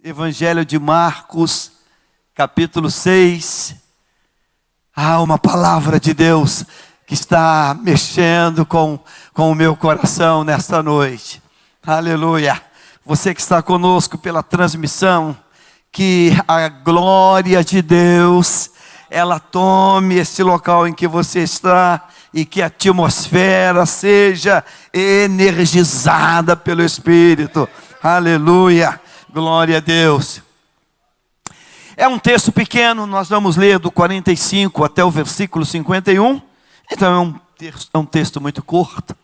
Evangelho de Marcos, capítulo 6. Uma palavra de Deus que está mexendo com o meu coração nesta noite. Aleluia. Você que está conosco pela transmissão, que a glória de Deus, ela tome esse local em que você está e que a atmosfera seja energizada pelo Espírito. Aleluia. Glória a Deus. É um texto pequeno, nós vamos ler do 45 até o versículo 51. Então é um texto muito curto.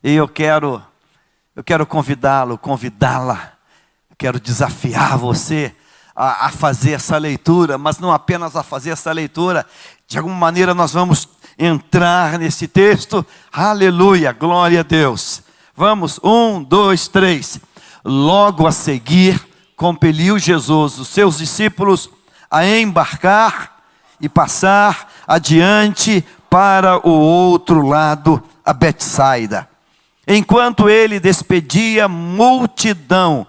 E eu quero convidá-la. Eu quero desafiar você a fazer essa leitura, mas não apenas a fazer essa leitura. De alguma maneira nós vamos entrar nesse texto. Aleluia, glória a Deus. Vamos, 1, 2, 3. Logo a seguir, compeliu Jesus os seus discípulos a embarcar e passar adiante para o outro lado, a Betsaida. Enquanto ele despedia a multidão,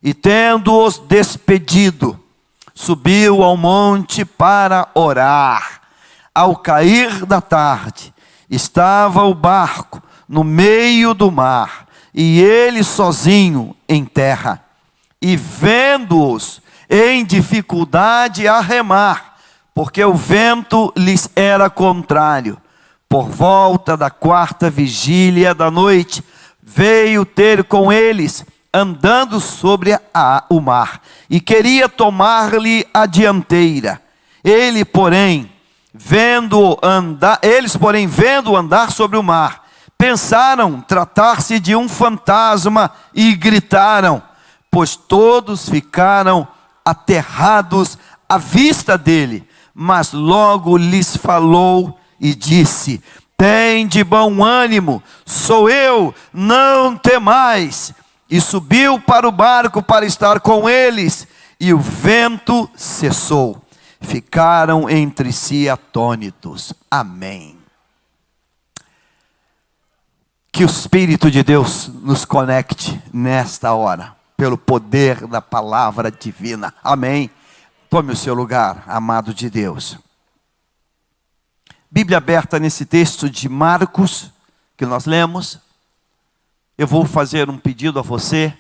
e tendo-os despedido, subiu ao monte para orar. Ao cair da tarde, estava o barco no meio do mar, e ele sozinho em terra. E vendo-os em dificuldade a remar, porque o vento lhes era contrário, por volta da 4ª vigília da noite, veio ter com eles, andando sobre o mar, e queria tomar-lhe a dianteira. Eles, porém, vendo andar sobre o mar, pensaram tratar-se de um fantasma e gritaram, pois todos ficaram aterrados à vista dele. Mas logo lhes falou e disse: tende bom ânimo, sou eu, não temais. E subiu para o barco para estar com eles, e o vento cessou. Ficaram entre si atônitos. Amém. Que o Espírito de Deus nos conecte nesta hora, pelo poder da palavra divina. Amém. Tome o seu lugar, amado de Deus. Bíblia aberta nesse texto de Marcos, que nós lemos. Eu vou fazer um pedido a você,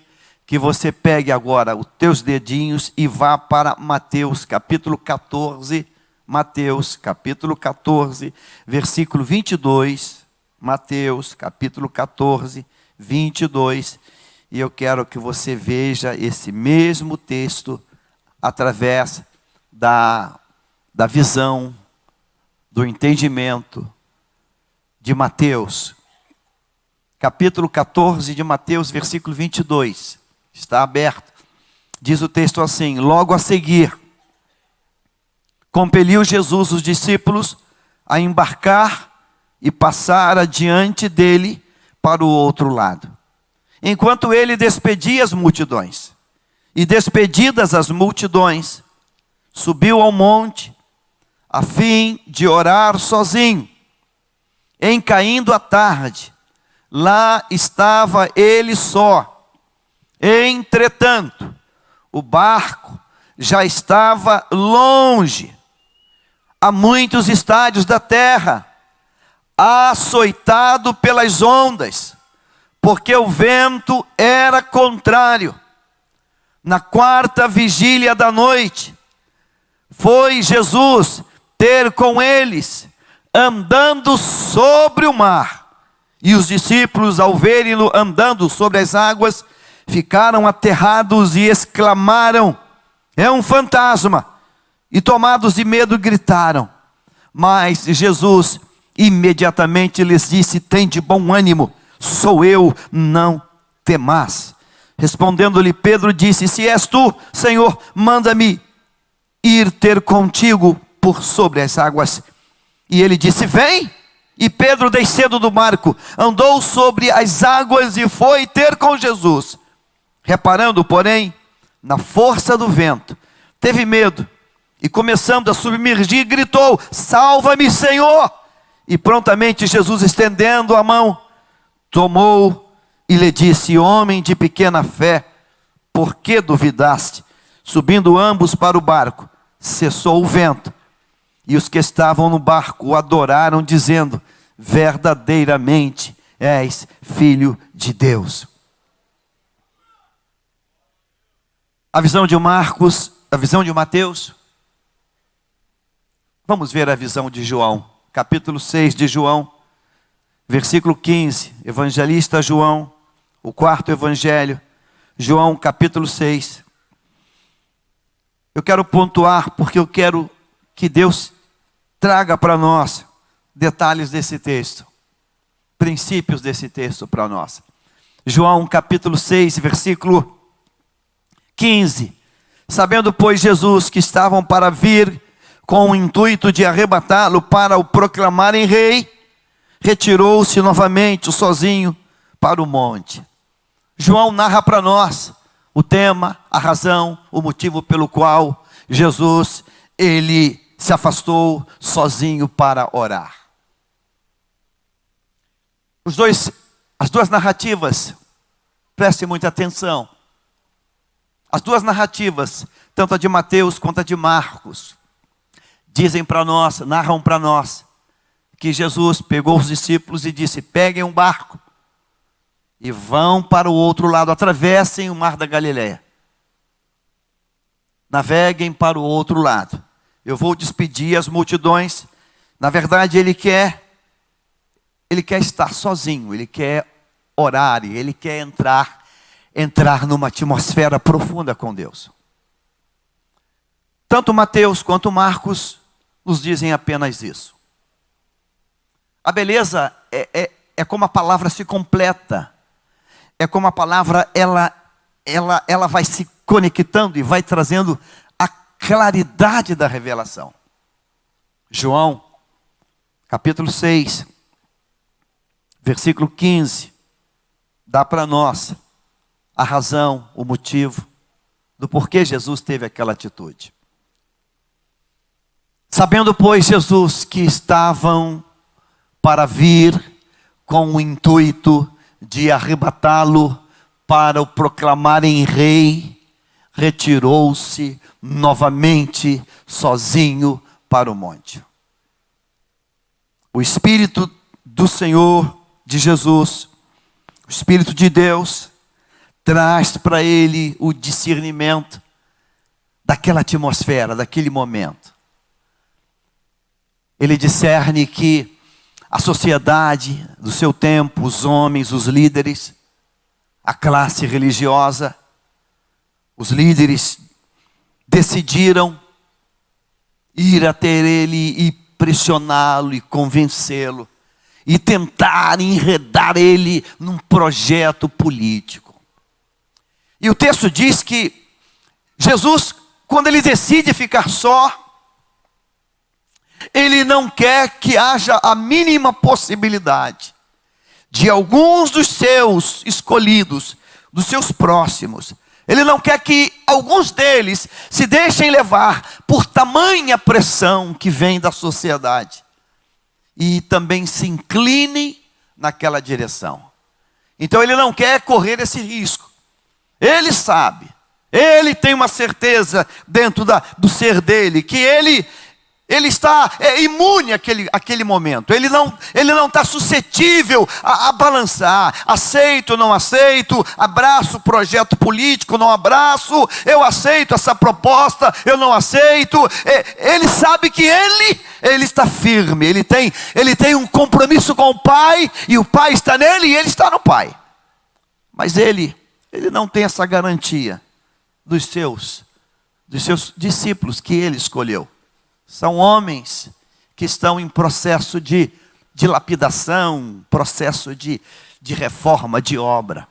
que você pegue agora os teus dedinhos e vá para Mateus capítulo 14. Mateus capítulo 14, versículo 22. Mateus capítulo 14, 22. E eu quero que você veja esse mesmo texto através da visão, do entendimento de Mateus. Capítulo 14 de Mateus, versículo 22. Está aberto. Diz o texto assim: logo a seguir, compeliu Jesus os discípulos a embarcar e passar adiante dele para o outro lado. Enquanto ele despedia as multidões, e despedidas as multidões, subiu ao monte, a fim de orar sozinho. Em caindo a tarde, lá estava ele só. Entretanto, o barco já estava longe, a muitos estádios da terra, açoitado pelas ondas, porque o vento era contrário. Na 4ª vigília da noite, foi Jesus ter com eles, andando sobre o mar. E os discípulos, ao verem-no andando sobre as águas, ficaram aterrados e exclamaram: é um fantasma! E tomados de medo gritaram. Mas Jesus imediatamente lhes disse: tende bom ânimo, sou eu, não temais. Respondendo-lhe Pedro disse: se és tu, Senhor, manda-me ir ter contigo por sobre as águas. E ele disse: vem. E Pedro, descendo do barco, andou sobre as águas e foi ter com Jesus. Reparando, porém, na força do vento, teve medo e, começando a submergir, gritou: salva-me, Senhor! E prontamente Jesus, estendendo a mão, tomou e lhe disse: homem de pequena fé, por que duvidaste? Subindo ambos para o barco, cessou o vento. E os que estavam no barco o adoraram, dizendo: verdadeiramente és filho de Deus. A visão de Marcos, a visão de Mateus. Vamos ver a visão de João, capítulo 6 de João, versículo 15. Evangelista João, o quarto evangelho, João capítulo 6. Eu quero pontuar porque eu quero que Deus traga para nós detalhes desse texto, princípios desse texto para nós. João capítulo 6, versículo 15. Sabendo, pois, Jesus que estavam para vir com o intuito de arrebatá-lo para o proclamarem rei, retirou-se novamente sozinho para o monte. João narra para nós o tema, a razão, o motivo pelo qual Jesus, ele se afastou sozinho para orar. As duas narrativas, prestem muita atenção. As duas narrativas, tanto a de Mateus quanto a de Marcos, dizem para nós, narram para nós, que Jesus pegou os discípulos e disse: peguem um barco e vão para o outro lado, atravessem o mar da Galileia. Naveguem para o outro lado. Eu vou despedir as multidões. Na verdade, ele quer estar sozinho, ele quer orar, ele quer entrar numa atmosfera profunda com Deus. Tanto Mateus quanto Marcos nos dizem apenas isso. A beleza é como a palavra se completa. É como a palavra ela vai se conectando e vai trazendo a claridade da revelação. João, capítulo 6, versículo 15, dá para nós a razão, o motivo do porquê Jesus teve aquela atitude. Sabendo, pois, Jesus que estavam para vir com o intuito de arrebatá-lo para o proclamarem rei, retirou-se novamente sozinho para o monte. O Espírito do Senhor, de Jesus, o Espírito de Deus, traz para ele o discernimento daquela atmosfera, daquele momento. Ele discerne que a sociedade do seu tempo, os homens, os líderes, a classe religiosa, os líderes decidiram ir até ele e pressioná-lo e convencê-lo e tentar enredar ele num projeto político. E o texto diz que Jesus, quando ele decide ficar só, ele não quer que haja a mínima possibilidade de alguns dos seus escolhidos, dos seus próximos. Ele não quer que alguns deles se deixem levar por tamanha pressão que vem da sociedade e também se inclinem naquela direção. Então ele não quer correr esse risco. Ele sabe, ele tem uma certeza dentro do ser dele, que ele está imune àquele momento. Ele não está suscetível a balançar. Aceito, não aceito, abraço o projeto político, não abraço, eu aceito essa proposta, eu não aceito. Ele sabe que ele está firme, ele tem um compromisso com o Pai, e o Pai está nele e ele está no Pai. Mas ele não tem essa garantia dos seus discípulos que ele escolheu. São homens que estão em processo de lapidação, processo de reforma, de obra.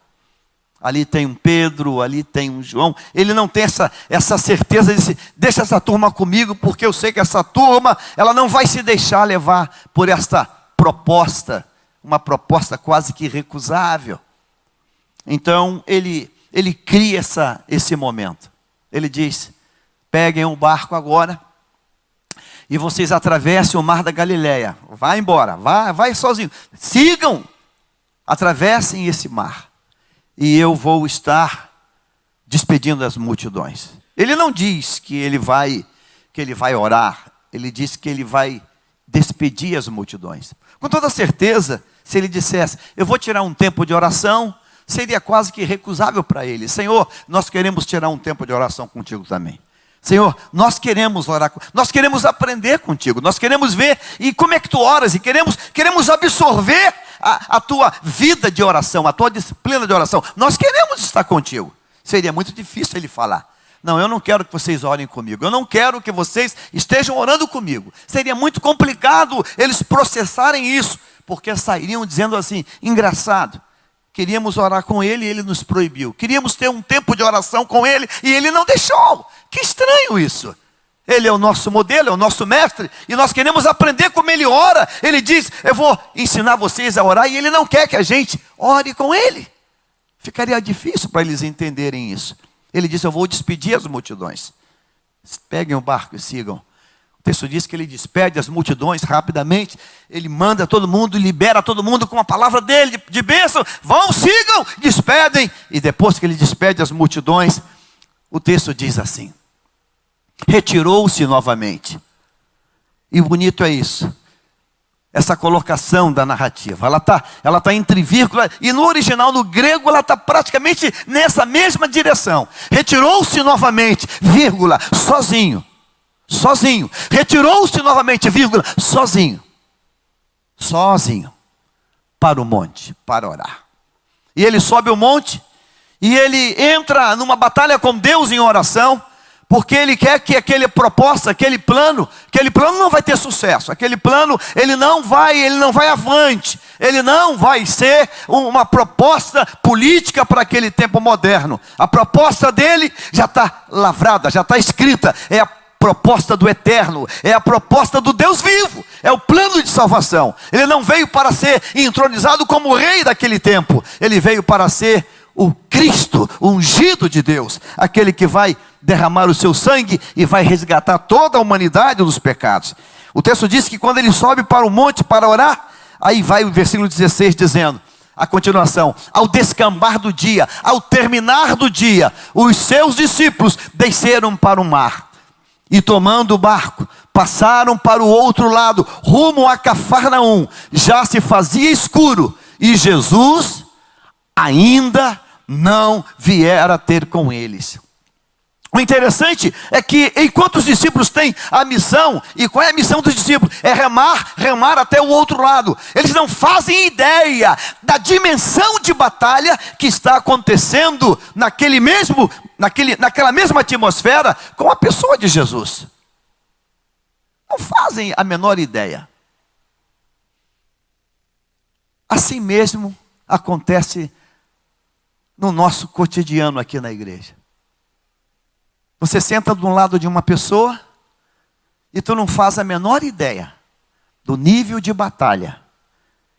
Ali tem um Pedro, ali tem um João. Ele não tem essa certeza de deixa essa turma comigo, porque eu sei que essa turma, ela não vai se deixar levar por esta proposta, uma proposta quase que irrecusável. Então ele cria esse momento. Ele diz: peguem um barco agora e vocês atravessem o mar da Galileia. Vai embora, vai sozinho. Sigam, atravessem esse mar. E eu vou estar despedindo as multidões. Ele não diz que ele vai orar, ele diz que ele vai despedir as multidões. Com toda certeza, se ele dissesse, eu vou tirar um tempo de oração, seria quase que recusável para ele. Senhor, nós queremos tirar um tempo de oração contigo também. Senhor, nós queremos orar, nós queremos aprender contigo, nós queremos ver e como é que tu oras, e queremos absorver a tua vida de oração, a tua disciplina de oração. Nós queremos estar contigo. Seria muito difícil ele falar, não, eu não quero que vocês orem comigo, eu não quero que vocês estejam orando comigo. Seria muito complicado eles processarem isso, porque sairiam dizendo assim, engraçado, queríamos orar com ele e ele nos proibiu. Queríamos ter um tempo de oração com ele e ele não deixou. Que estranho isso. Ele é o nosso modelo, é o nosso mestre, e nós queremos aprender como ele ora. Ele diz, eu vou ensinar vocês a orar, e ele não quer que a gente ore com ele. Ficaria difícil para eles entenderem isso. Ele disse, eu vou despedir as multidões. Peguem o barco e sigam. O texto diz que ele despede as multidões rapidamente. Ele manda todo mundo, libera todo mundo com a palavra dele de bênção. Vão, sigam, despedem. E depois que ele despede as multidões, o texto diz assim, retirou-se novamente. E o bonito é isso. Essa colocação da narrativa. Ela tá entre vírgula. E no original, no grego, ela está praticamente nessa mesma direção. Retirou-se novamente, vírgula, sozinho. Sozinho. Retirou-se novamente, vírgula, sozinho. Sozinho. Para o monte, para orar. E ele sobe o monte. E ele entra numa batalha com Deus em oração. Porque ele quer que aquele proposta, aquele plano não vai ter sucesso. Aquele plano, ele não vai avante. Ele não vai ser uma proposta política para aquele tempo moderno. A proposta dele já está lavrada, já está escrita. É a proposta do eterno, é a proposta do Deus vivo. É o plano de salvação. Ele não veio para ser entronizado como rei daquele tempo. Ele veio para ser o Cristo, o ungido de Deus, aquele que vai derramar o seu sangue e vai resgatar toda a humanidade dos pecados. O texto diz que quando ele sobe para o monte para orar, aí vai o versículo 16 dizendo, a continuação, ao descambar do dia, ao terminar do dia, os seus discípulos desceram para o mar e tomando o barco, passaram para o outro lado, rumo a Cafarnaum. Já se fazia escuro e Jesus ainda não viera ter com eles. O interessante é que enquanto os discípulos têm a missão, e qual é a missão dos discípulos? É remar até o outro lado. Eles não fazem ideia da dimensão de batalha que está acontecendo naquela mesma atmosfera com a pessoa de Jesus. Não fazem a menor ideia. Assim mesmo acontece no nosso cotidiano aqui na igreja. Você senta do lado de uma pessoa e tu não faz a menor ideia do nível de batalha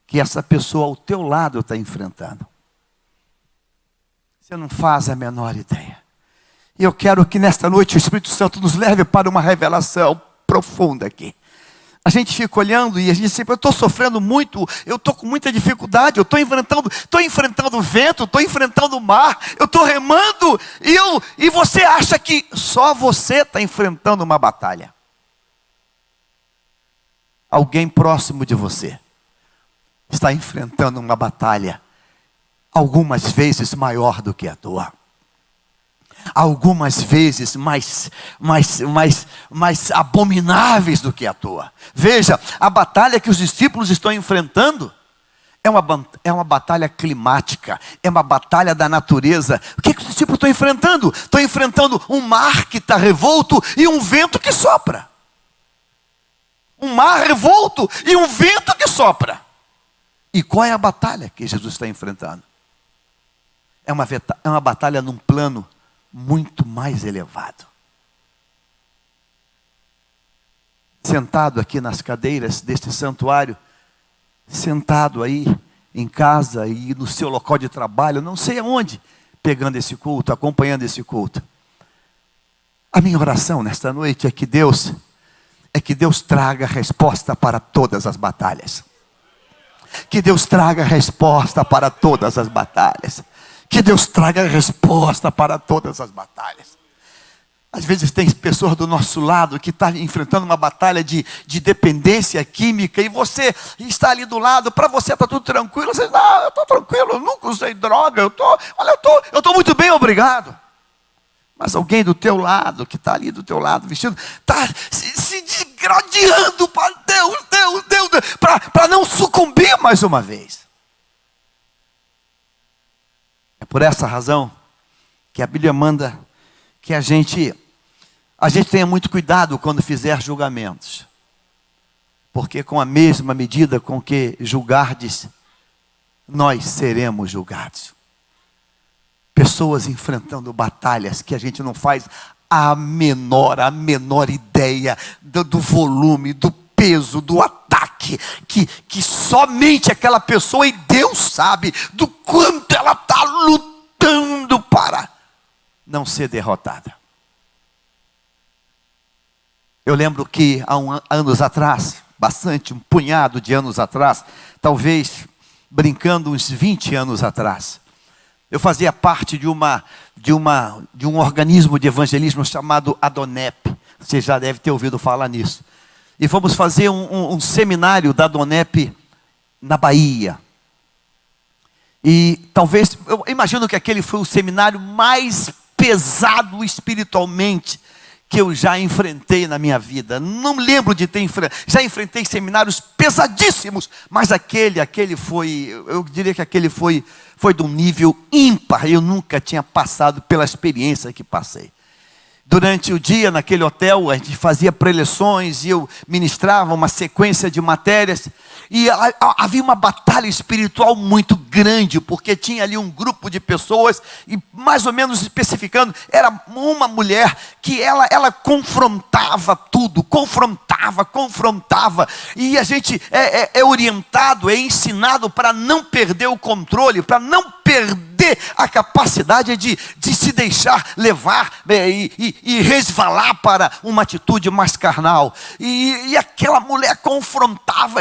que essa pessoa ao teu lado está enfrentando. Você não faz a menor ideia. E eu quero que nesta noite o Espírito Santo nos leve para uma revelação profunda aqui. A gente fica olhando e a gente sempre, eu estou sofrendo muito, eu estou com muita dificuldade, eu estou enfrentando o vento, estou enfrentando o mar, eu estou remando, e você acha que só você está enfrentando uma batalha. Alguém próximo de você está enfrentando uma batalha, algumas vezes maior do que a tua. Algumas vezes mais abomináveis do que a tua. Veja, a batalha que os discípulos estão enfrentando é uma batalha climática, é uma batalha da natureza. O que os discípulos estão enfrentando? Estão enfrentando um mar que está revolto e um vento que sopra. Um mar revolto e um vento que sopra. E qual é a batalha que Jesus está enfrentando? É uma batalha num plano muito mais elevado. Sentado aqui nas cadeiras deste santuário, sentado aí em casa e no seu local de trabalho, não sei aonde, pegando esse culto, acompanhando esse culto. A minha oração nesta noite é que Deus traga resposta para todas as batalhas. Que Deus traga resposta para todas as batalhas. Que Deus traga resposta para todas as batalhas. Às vezes tem pessoas do nosso lado que estão enfrentando uma batalha de dependência química, e você está ali do lado, para você está tudo tranquilo. Você diz, não, eu estou tranquilo, eu nunca usei droga, eu estou muito bem, obrigado. Mas alguém do teu lado, que está ali do teu lado, vestido, está se degradando para Deus, para não sucumbir mais uma vez. É por essa razão que a Bíblia manda que a gente tenha muito cuidado quando fizer julgamentos. Porque com a mesma medida com que julgardes, nós seremos julgados. Pessoas enfrentando batalhas que a gente não faz a menor ideia do volume, do peso, do ataque, que somente aquela pessoa e Deus sabe do quanto ela está lutando para não ser derrotada. Eu lembro que há anos atrás, um punhado de anos atrás, talvez brincando uns 20 anos atrás, eu fazia parte de um organismo de evangelismo chamado Adonep. Você já deve ter ouvido falar nisso. E fomos fazer um seminário da Adonep na Bahia. E talvez, eu imagino que aquele foi o seminário mais pesado espiritualmente que eu já enfrentei na minha vida. Não lembro de ter já enfrentei seminários pesadíssimos, mas aquele foi, eu diria que aquele foi de um nível ímpar. Eu nunca tinha passado pela experiência que passei. Durante o dia, naquele hotel, a gente fazia preleções e eu ministrava uma sequência de matérias. E havia uma batalha espiritual muito grande, porque tinha ali um grupo de pessoas, e mais ou menos especificando, era uma mulher que ela confrontava tudo, confrontava. E a gente é orientado, é ensinado para não perder o controle, para não perder a capacidade de se deixar levar e resvalar para uma atitude mais carnal. E aquela mulher confrontava,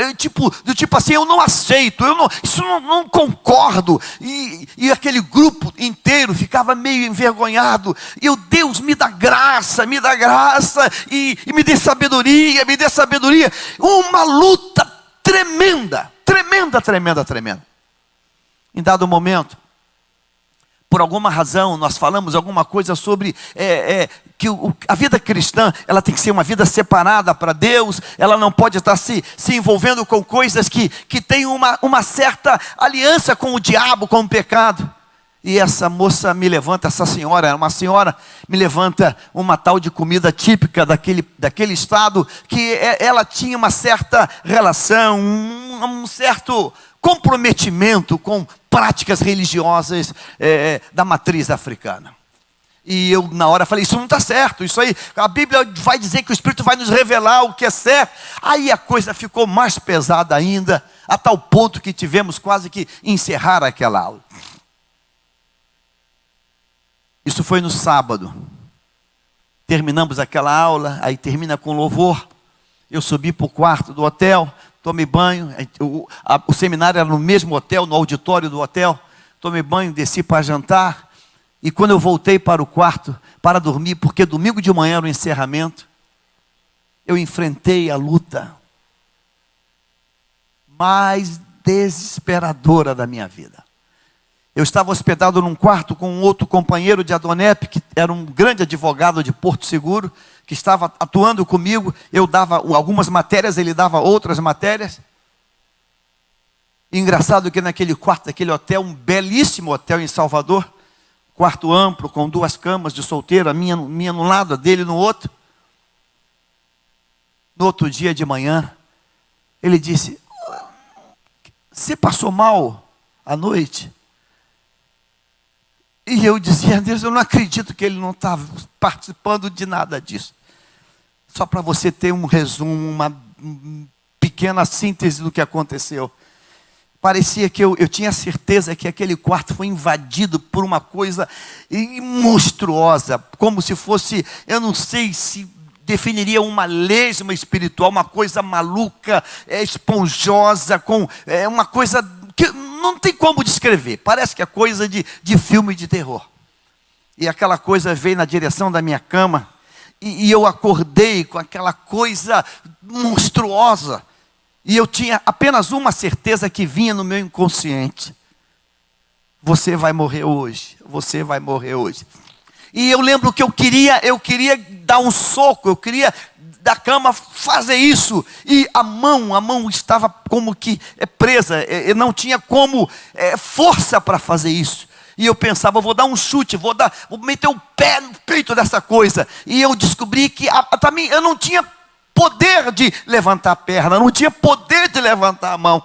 do tipo assim, eu não aceito, isso não concordo. E aquele grupo inteiro ficava meio envergonhado. E eu, Deus, me dá graça, e me dê sabedoria. Uma luta tremenda. Em dado momento, por alguma razão, nós falamos alguma coisa sobre que a vida cristã, ela tem que ser uma vida separada para Deus. Ela não pode estar se envolvendo com coisas que têm uma certa aliança com o diabo, com o pecado. E essa moça me levanta, essa senhora, uma senhora, me levanta uma tal de comida típica daquele estado, que ela tinha uma certa relação, um certo comprometimento com práticas religiosas da matriz africana. E eu na hora falei, isso não está certo, isso aí, a Bíblia vai dizer que o Espírito vai nos revelar o que é certo. Aí a coisa ficou mais pesada ainda, a tal ponto que tivemos quase que encerrar aquela aula. Isso foi no sábado. Terminamos aquela aula, aí termina com louvor. Eu subi para o quarto do hotel, tomei banho. O seminário era no mesmo hotel, no auditório do hotel. Tomei banho, desci para jantar. E quando eu voltei para o quarto para dormir, porque domingo de manhã era o encerramento, eu enfrentei a luta mais desesperadora da minha vida. Eu estava hospedado num quarto com um outro companheiro de Adonep, que era um grande advogado de Porto Seguro, que estava atuando comigo. Eu dava algumas matérias, ele dava outras matérias. E engraçado que naquele quarto, daquele hotel, um belíssimo hotel em Salvador, quarto amplo, com 2 camas de solteiro, a minha num lado, a dele no outro. No outro dia de manhã, ele disse, você passou mal à noite? E eu dizia, Deus, eu não acredito que ele não estava participando de nada disso. Só para você ter um resumo, uma pequena síntese do que aconteceu. Parecia que eu tinha certeza que aquele quarto foi invadido por uma coisa monstruosa, como se fosse, eu não sei se definiria uma lesma espiritual, uma coisa maluca, esponjosa, com uma coisa que não tem como descrever, parece que é coisa de filme de terror. E aquela coisa veio na direção da minha cama, e eu acordei com aquela coisa monstruosa. E eu tinha apenas uma certeza que vinha no meu inconsciente: você vai morrer hoje, você vai morrer hoje. E eu lembro que eu queria dar um soco, eu queria da cama fazer isso, e a mão estava como que presa, eu não tinha como força para fazer isso. E eu pensava, vou dar um chute, vou meter o pé no peito dessa coisa. E eu descobri que também eu não tinha poder de levantar a perna, não tinha poder de levantar a mão.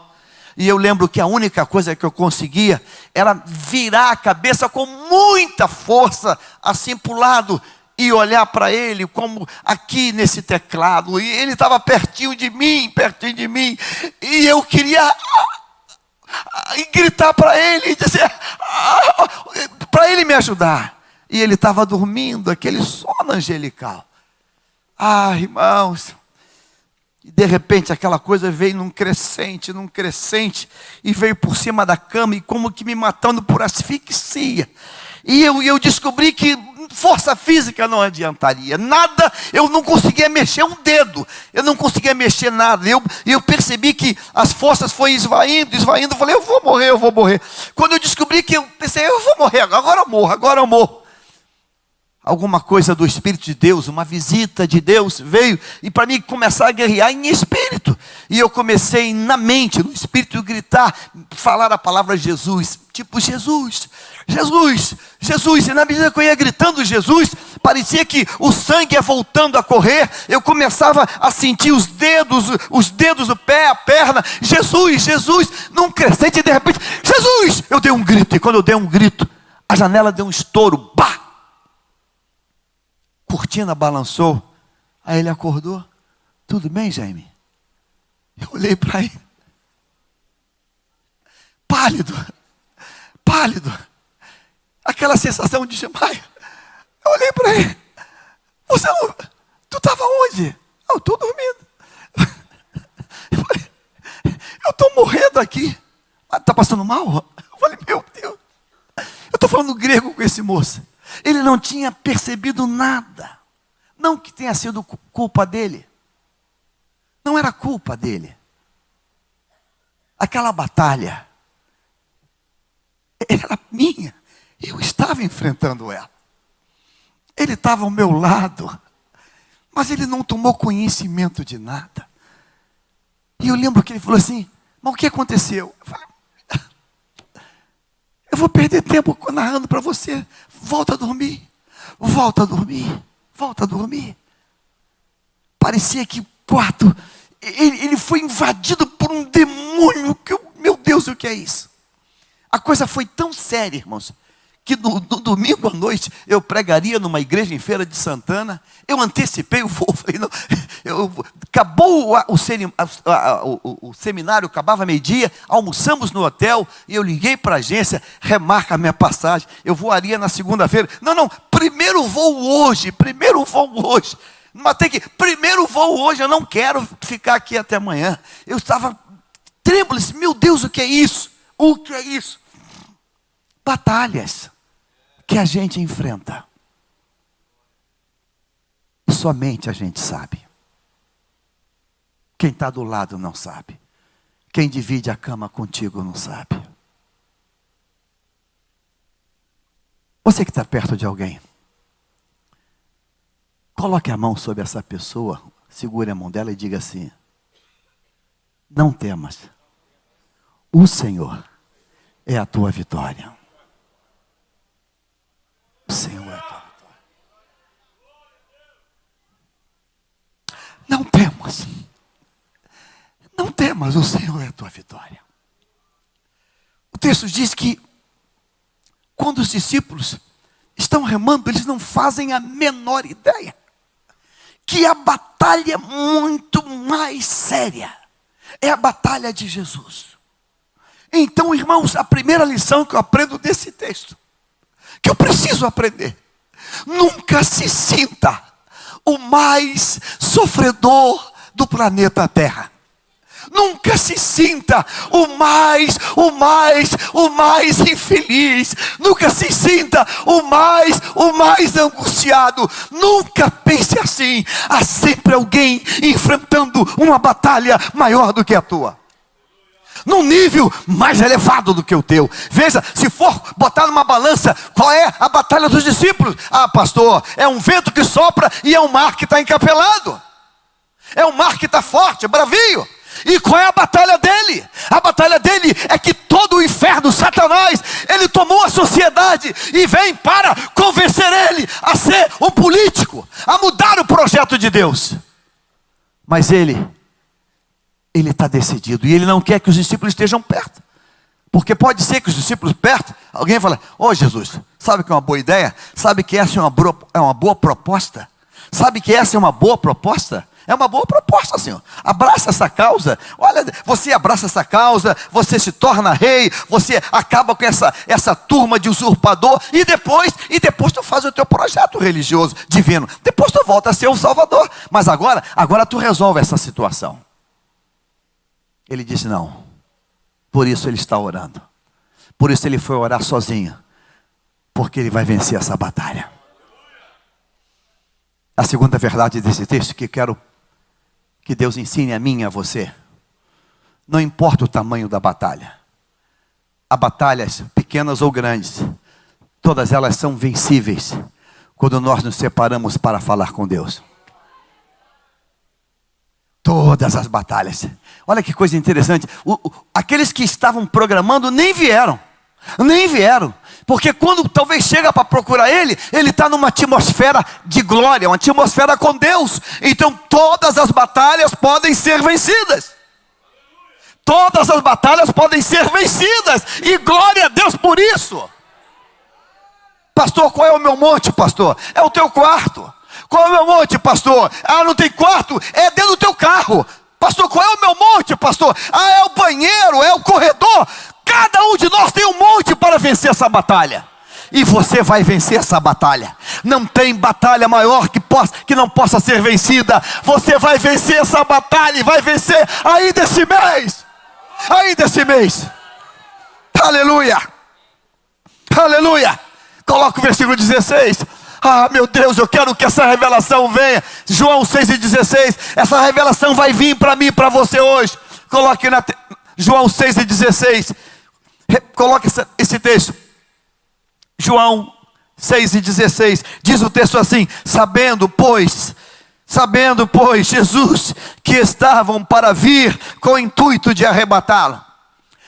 E eu lembro que a única coisa que eu conseguia era virar a cabeça com muita força, assim para o lado, e olhar para ele como aqui nesse teclado. E ele estava pertinho de mim. E eu queria e gritar para ele, e dizer, para ele me ajudar. E ele estava dormindo, aquele sono angelical. Irmãos, e de repente aquela coisa veio num crescente, e veio por cima da cama, e como que me matando por asfixia. E eu descobri que força física não adiantaria nada, eu não conseguia mexer um dedo, eu não conseguia mexer nada. Eu percebi que as forças foram esvaindo, eu falei, eu vou morrer. Quando eu descobri que eu pensei, eu vou morrer, agora eu morro. Alguma coisa do Espírito de Deus, uma visita de Deus veio, e para mim começar a guerrear em espírito. E eu comecei na mente, no espírito, gritar, falar a palavra Jesus, tipo Jesus. E na medida que eu ia gritando Jesus, parecia que o sangue ia voltando a correr. Eu começava a sentir os dedos do pé, a perna. Jesus, num crescente, e de repente, Jesus! Eu dei um grito, e quando eu dei um grito, a janela deu um estouro, bah! Cortina balançou. Aí ele acordou. Tudo bem, Jaime? Eu olhei para ele, pálido, aquela sensação de desmaio. Eu olhei para ele, tu estava onde? Eu estou dormindo. Eu falei, eu estou morrendo aqui. Está passando mal? Eu falei, meu Deus, eu estou falando grego com esse moço. Ele não tinha percebido nada. Não que tenha sido culpa dele. Não era culpa dele. Aquela batalha era minha. Eu estava enfrentando ela. Ele estava ao meu lado. Mas ele não tomou conhecimento de nada. E eu lembro que ele falou assim, mas o que aconteceu? Eu falei, eu vou perder tempo narrando para você. Volta a dormir. Parecia que o quarto, ele foi invadido por um demônio. Meu Deus, o que é isso? A coisa foi tão séria, irmãos, que no domingo à noite eu pregaria numa igreja em Feira de Santana. Eu antecipei o voo, falei, não, acabou o seminário, acabava meio-dia, almoçamos no hotel, e eu liguei para a agência, remarca a minha passagem, eu voaria na segunda-feira. Não, primeiro voo hoje, mas tem que, primeiro voo hoje, eu não quero ficar aqui até amanhã. Eu estava trêmulo, meu Deus, o que é isso? Batalhas que a gente enfrenta. E somente a gente sabe. Quem está do lado não sabe. Quem divide a cama contigo não sabe. Você que está perto de alguém, coloque a mão sobre essa pessoa, segure a mão dela e diga assim, não temas, o Senhor é a tua vitória. O Senhor é a tua vitória. Não temas, o Senhor é a tua vitória. O texto diz que quando os discípulos estão remando, eles não fazem a menor ideia que a batalha muito mais séria é a batalha de Jesus. Então, irmãos, a primeira lição que eu aprendo desse texto, que eu preciso aprender: nunca se sinta o mais sofredor do planeta Terra. Nunca se sinta o mais infeliz. Nunca se sinta o mais angustiado. Nunca pense assim. assim. Há sempre alguém enfrentando uma batalha maior do que a tua, num nível mais elevado do que o teu. Veja, se for botar numa balança, qual é a batalha dos discípulos? Ah, pastor, é um vento que sopra e é um mar que está encapelado. É um mar que está forte, bravio. E qual é a batalha dele? A batalha dele é que todo o inferno, Satanás, ele tomou a sociedade e vem para convencer ele a ser um político, a mudar o projeto de Deus. Mas ele está decidido, e ele não quer que os discípulos estejam perto. Porque pode ser que os discípulos perto, alguém fala: ô Jesus, sabe que é uma boa ideia? Sabe que essa é uma boa proposta? Sabe que essa é uma boa proposta? É uma boa proposta, Senhor. Abraça essa causa. Olha, você abraça essa causa, você se torna rei, você acaba com essa turma de usurpador, e depois tu faz o teu projeto religioso, divino. Depois tu volta a ser o Salvador. Mas agora tu resolve essa situação. Ele disse não. Por isso ele está orando. Por isso ele foi orar sozinho. Porque ele vai vencer essa batalha. A segunda verdade desse texto que quero que Deus ensine a mim e a você: não importa o tamanho da batalha. Há batalhas pequenas ou grandes, todas elas são vencíveis quando nós nos separamos para falar com Deus. Todas as batalhas. Olha que coisa interessante. Aqueles que estavam programando nem vieram. Porque quando talvez chega para procurar ele está numa atmosfera de glória, uma atmosfera com Deus. Então todas as batalhas podem ser vencidas. Todas as batalhas podem ser vencidas. E glória a Deus por isso. Pastor, qual é o meu monte, pastor? É o teu quarto. Qual é o meu monte, pastor? Ah, não tem quarto? É dentro do teu carro. Pastor, qual é o meu monte, pastor? Ah, é o banheiro, é o corredor. Cada um de nós tem um monte para vencer essa batalha. E você vai vencer essa batalha. Não tem batalha maior que não possa ser vencida. Você vai vencer essa batalha e vai vencer ainda esse mês. Ainda esse mês. Aleluia. Aleluia. Coloca o versículo 16. Ah, meu Deus, eu quero que essa revelação venha. João 6:16. Essa revelação vai vir para mim e para você hoje. Coloque João 6:16. Coloque esse texto. João 6:16. Diz o texto assim: sabendo, pois, Jesus, que estavam para vir com o intuito de arrebatá-lo.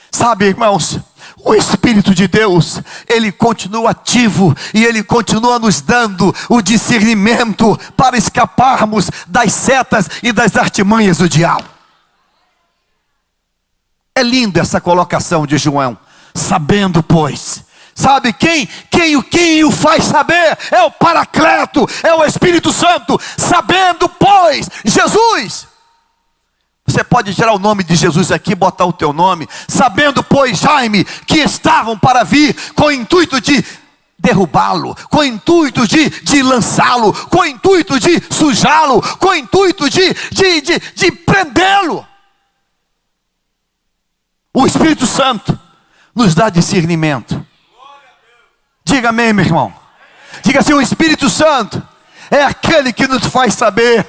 Sabe, irmãos, o Espírito de Deus, ele continua ativo e ele continua nos dando o discernimento para escaparmos das setas e das artimanhas do diabo. É linda essa colocação de João. Sabendo, pois. Sabe quem o faz saber? É o Paracleto, é o Espírito Santo. Sabendo, pois, Jesus. Você pode tirar o nome de Jesus aqui, botar o teu nome. Sabendo, pois, Jaime, que estavam para vir com o intuito de derrubá-lo, com o intuito de lançá-lo, com o intuito de sujá-lo, com o intuito de prendê-lo. O Espírito Santo nos dá discernimento. Diga amém, meu irmão. Diga assim: o Espírito Santo é aquele que nos faz saber.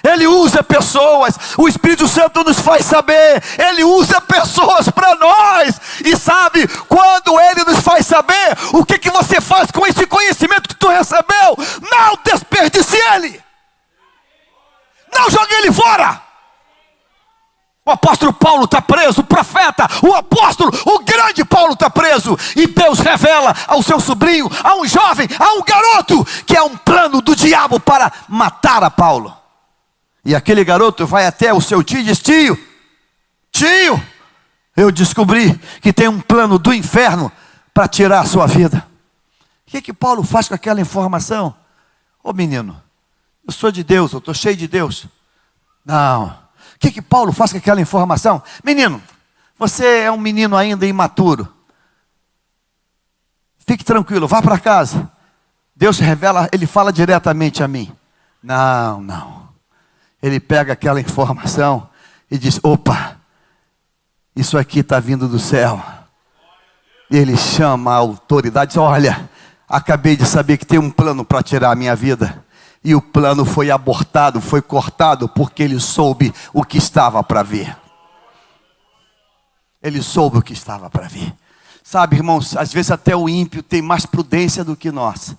Ele usa pessoas. O Espírito Santo nos faz saber. Ele usa pessoas para nós. E sabe, quando Ele nos faz saber, o que você faz com esse conhecimento que tu recebeu? Não desperdice ele. Não jogue ele fora. O apóstolo Paulo está preso, o profeta, o apóstolo, o grande Paulo está preso. E Deus revela ao seu sobrinho, a um jovem, a um garoto, que é um plano do diabo para matar a Paulo. E aquele garoto vai até o seu tio e diz: tio, eu descobri que tem um plano do inferno para tirar a sua vida. O que Paulo faz com aquela informação? Ô menino, eu sou de Deus, eu estou cheio de Deus. Não. O que Paulo faz com aquela informação? Menino, você é um menino ainda imaturo. Fique tranquilo, vá para casa. Deus revela, Ele fala diretamente a mim. Não. Ele pega aquela informação e diz: opa, isso aqui está vindo do céu. E ele chama a autoridade e diz: olha, acabei de saber que tem um plano para tirar a minha vida. E o plano foi abortado, foi cortado, porque ele soube o que estava para vir. Ele soube o que estava para vir. Sabe, irmãos, às vezes até o ímpio tem mais prudência do que nós.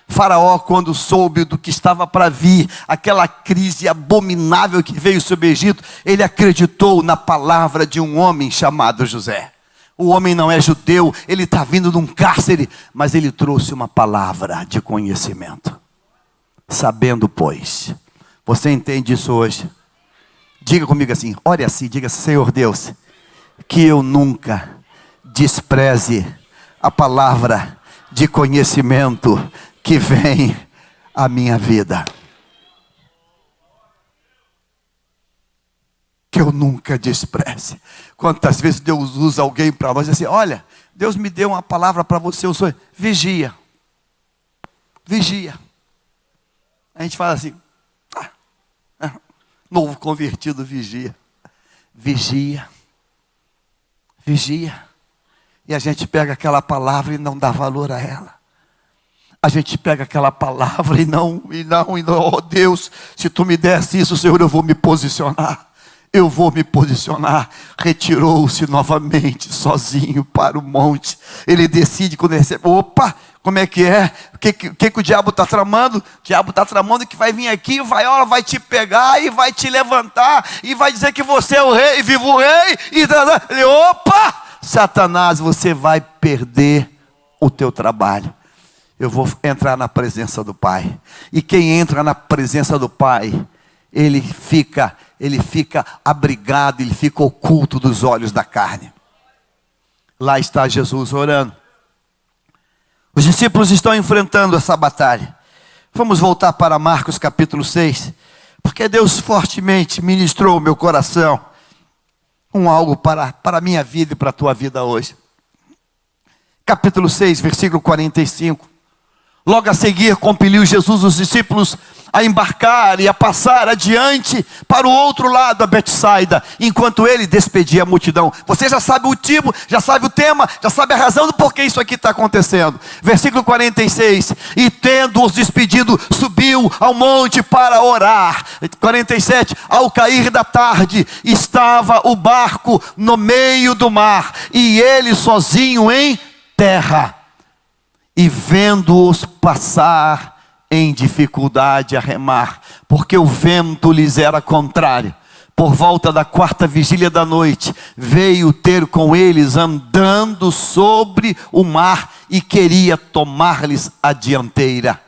Faraó, quando soube do que estava para vir, aquela crise abominável que veio sobre o Egito, ele acreditou na palavra de um homem chamado José. O homem não é judeu, ele está vindo de um cárcere, mas ele trouxe uma palavra de conhecimento. Sabendo, pois, você entende isso hoje? Diga comigo assim, ore assim, diga: Senhor Deus, que eu nunca despreze a palavra de conhecimento que vem à minha vida. Que eu nunca despreze. Quantas vezes Deus usa alguém para nós e diz assim: olha, Deus me deu uma palavra para você, eu sou, vigia. Vigia. A gente fala assim, novo convertido, vigia. Vigia. Vigia. E a gente pega aquela palavra e não dá valor a ela. A gente pega aquela palavra e não, oh Deus, se tu me desse isso, Senhor, eu vou me posicionar. Eu vou me posicionar. Retirou-se novamente sozinho para o monte. Ele decide quando ele recebe, opa, como é que é? O que o diabo está tramando? O diabo está tramando que vai vir aqui, vai te pegar e vai te levantar e vai dizer que você é o rei, vivo rei. E opa, Satanás, você vai perder o teu trabalho. Eu vou entrar na presença do Pai. E quem entra na presença do Pai, ele fica abrigado, ele fica oculto dos olhos da carne. Lá está Jesus orando. Os discípulos estão enfrentando essa batalha. Vamos voltar para Marcos capítulo 6. Porque Deus fortemente ministrou o meu coração algo para a minha vida e para a tua vida hoje. Capítulo 6, versículo 45. Logo a seguir, compeliu Jesus os discípulos a embarcar e a passar adiante para o outro lado, a Betsaida, enquanto ele despedia a multidão. Você já sabe o motivo, já sabe o tema, já sabe a razão do porquê isso aqui está acontecendo. Versículo 46, e tendo-os despedido, subiu ao monte para orar. 47, ao cair da tarde, estava o barco no meio do mar, e ele sozinho em terra. E vendo-os passar em dificuldade a remar, porque o vento lhes era contrário, por volta da 4ª vigília da noite, veio ter com eles andando sobre o mar e queria tomar-lhes a dianteira.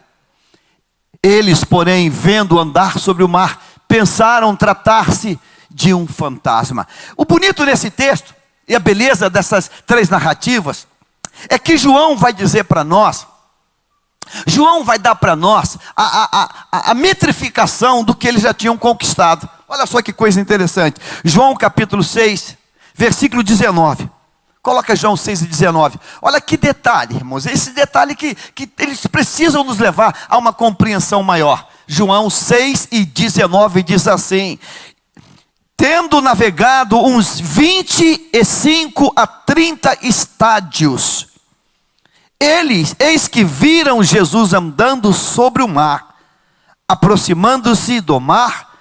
Eles, porém, vendo andar sobre o mar, pensaram tratar-se de um fantasma. O bonito nesse texto, e a beleza dessas 3 narrativas, é que João vai dizer para nós, João vai dar para nós a metrificação do que eles já tinham conquistado. Olha só que coisa interessante. João capítulo 6, versículo 19. Coloca João 6 e 19. Olha que detalhe, irmãos. Esse detalhe que eles precisam nos levar a uma compreensão maior. João 6 e 19 diz assim: tendo navegado uns 25 a 30 estádios, eis que viram Jesus andando sobre o mar, aproximando-se do mar,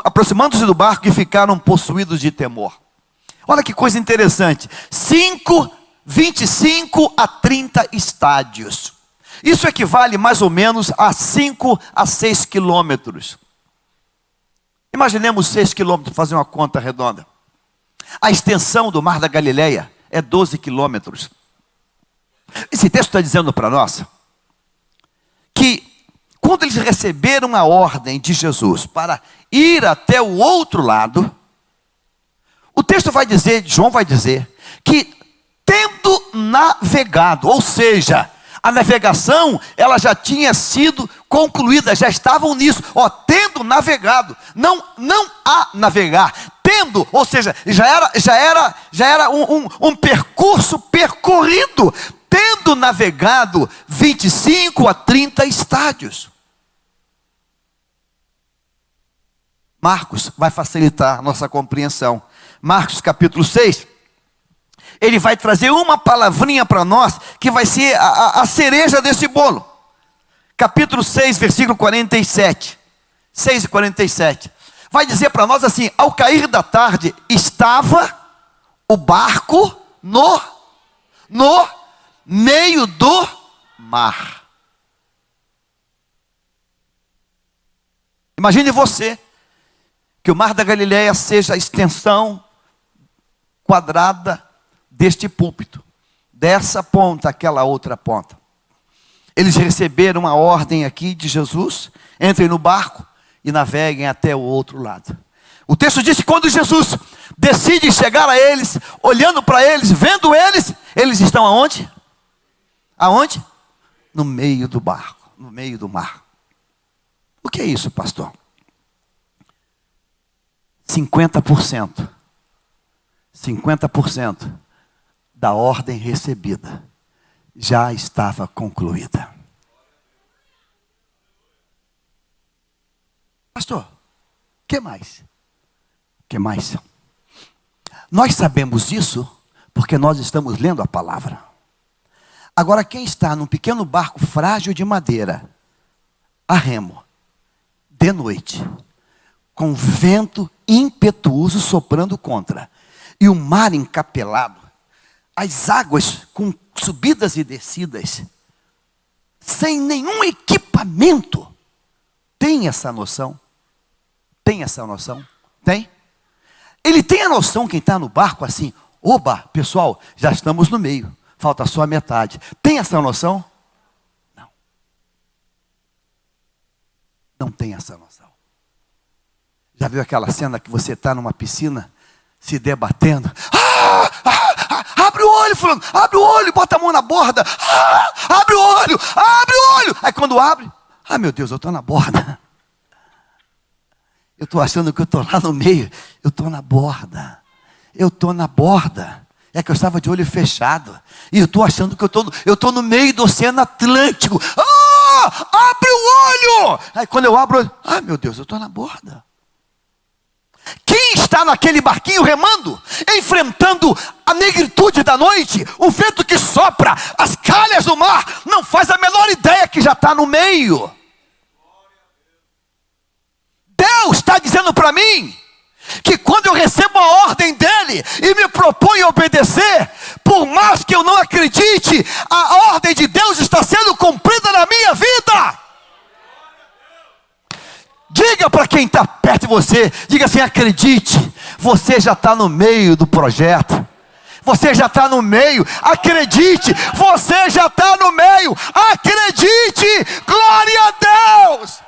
aproximando-se do barco, e ficaram possuídos de temor. Olha que coisa interessante. 25 a 30 estádios. Isso equivale mais ou menos a 5 a 6 quilômetros. Imaginemos 6 quilômetros, fazer uma conta redonda. A extensão do Mar da Galileia é 12 quilômetros. Esse texto está dizendo para nós que quando eles receberam a ordem de Jesus para ir até o outro lado, o texto vai dizer, João vai dizer, que tendo navegado, ou seja, a navegação, ela já tinha sido concluída, já estavam nisso, tendo navegado, não a navegar, tendo, ou seja, já era um percurso percorrido, tendo navegado 25 a 30 estádios. Marcos vai facilitar a nossa compreensão. Marcos capítulo 6, ele vai trazer uma palavrinha para nós, que vai ser a cereja desse bolo. capítulo 6, versículo 47. 6:47. Vai dizer para nós assim: ao cair da tarde, estava o barco no meio do mar. Imagine você, que o mar da Galileia seja a extensão quadrada deste púlpito, dessa ponta àquela outra ponta. Eles receberam uma ordem aqui de Jesus: entrem no barco e naveguem até o outro lado. O texto diz que quando Jesus decide chegar a eles, olhando para eles, vendo eles, eles estão aonde? Aonde? No meio do barco, no meio do mar. O que é isso, pastor? 50% da ordem recebida já estava concluída. Pastor, o que mais? O que mais? Nós sabemos isso porque nós estamos lendo a palavra. Agora, quem está num pequeno barco frágil de madeira, a remo, de noite, com vento impetuoso soprando contra, e o mar encapelado, as águas com subidas e descidas, sem nenhum equipamento, tem essa noção? Tem essa noção? Tem? Ele tem a noção, quem está no barco, assim: oba, pessoal, já estamos no meio, falta só a metade. Tem essa noção? Não. Não tem essa noção. Já viu aquela cena que você está numa piscina, se debatendo? Abre o olho, fulano, abre o olho, bota a mão na borda. Abre o olho, abre o olho. Aí quando abre, meu Deus, eu estou na borda. Eu estou achando que eu estou lá no meio. Eu estou na borda. Eu estou na borda. É que eu estava de olho fechado. E eu estou achando que eu estou no meio do Oceano Atlântico. Abre o olho! Aí quando eu abro o olho, meu Deus, eu estou na borda. Quem está naquele barquinho remando, enfrentando a negritude da noite, o vento que sopra, as calhas do mar, não faz a menor ideia que já está no meio. Deus está dizendo para mim que quando eu recebo a ordem dele e me proponho a obedecer, por mais que eu não acredite, a ordem de Deus está sendo cumprida na minha vida. Diga para quem está perto de você, diga assim: acredite, você já está no meio do projeto. Você já está no meio, acredite, você já está no meio, acredite, glória a Deus.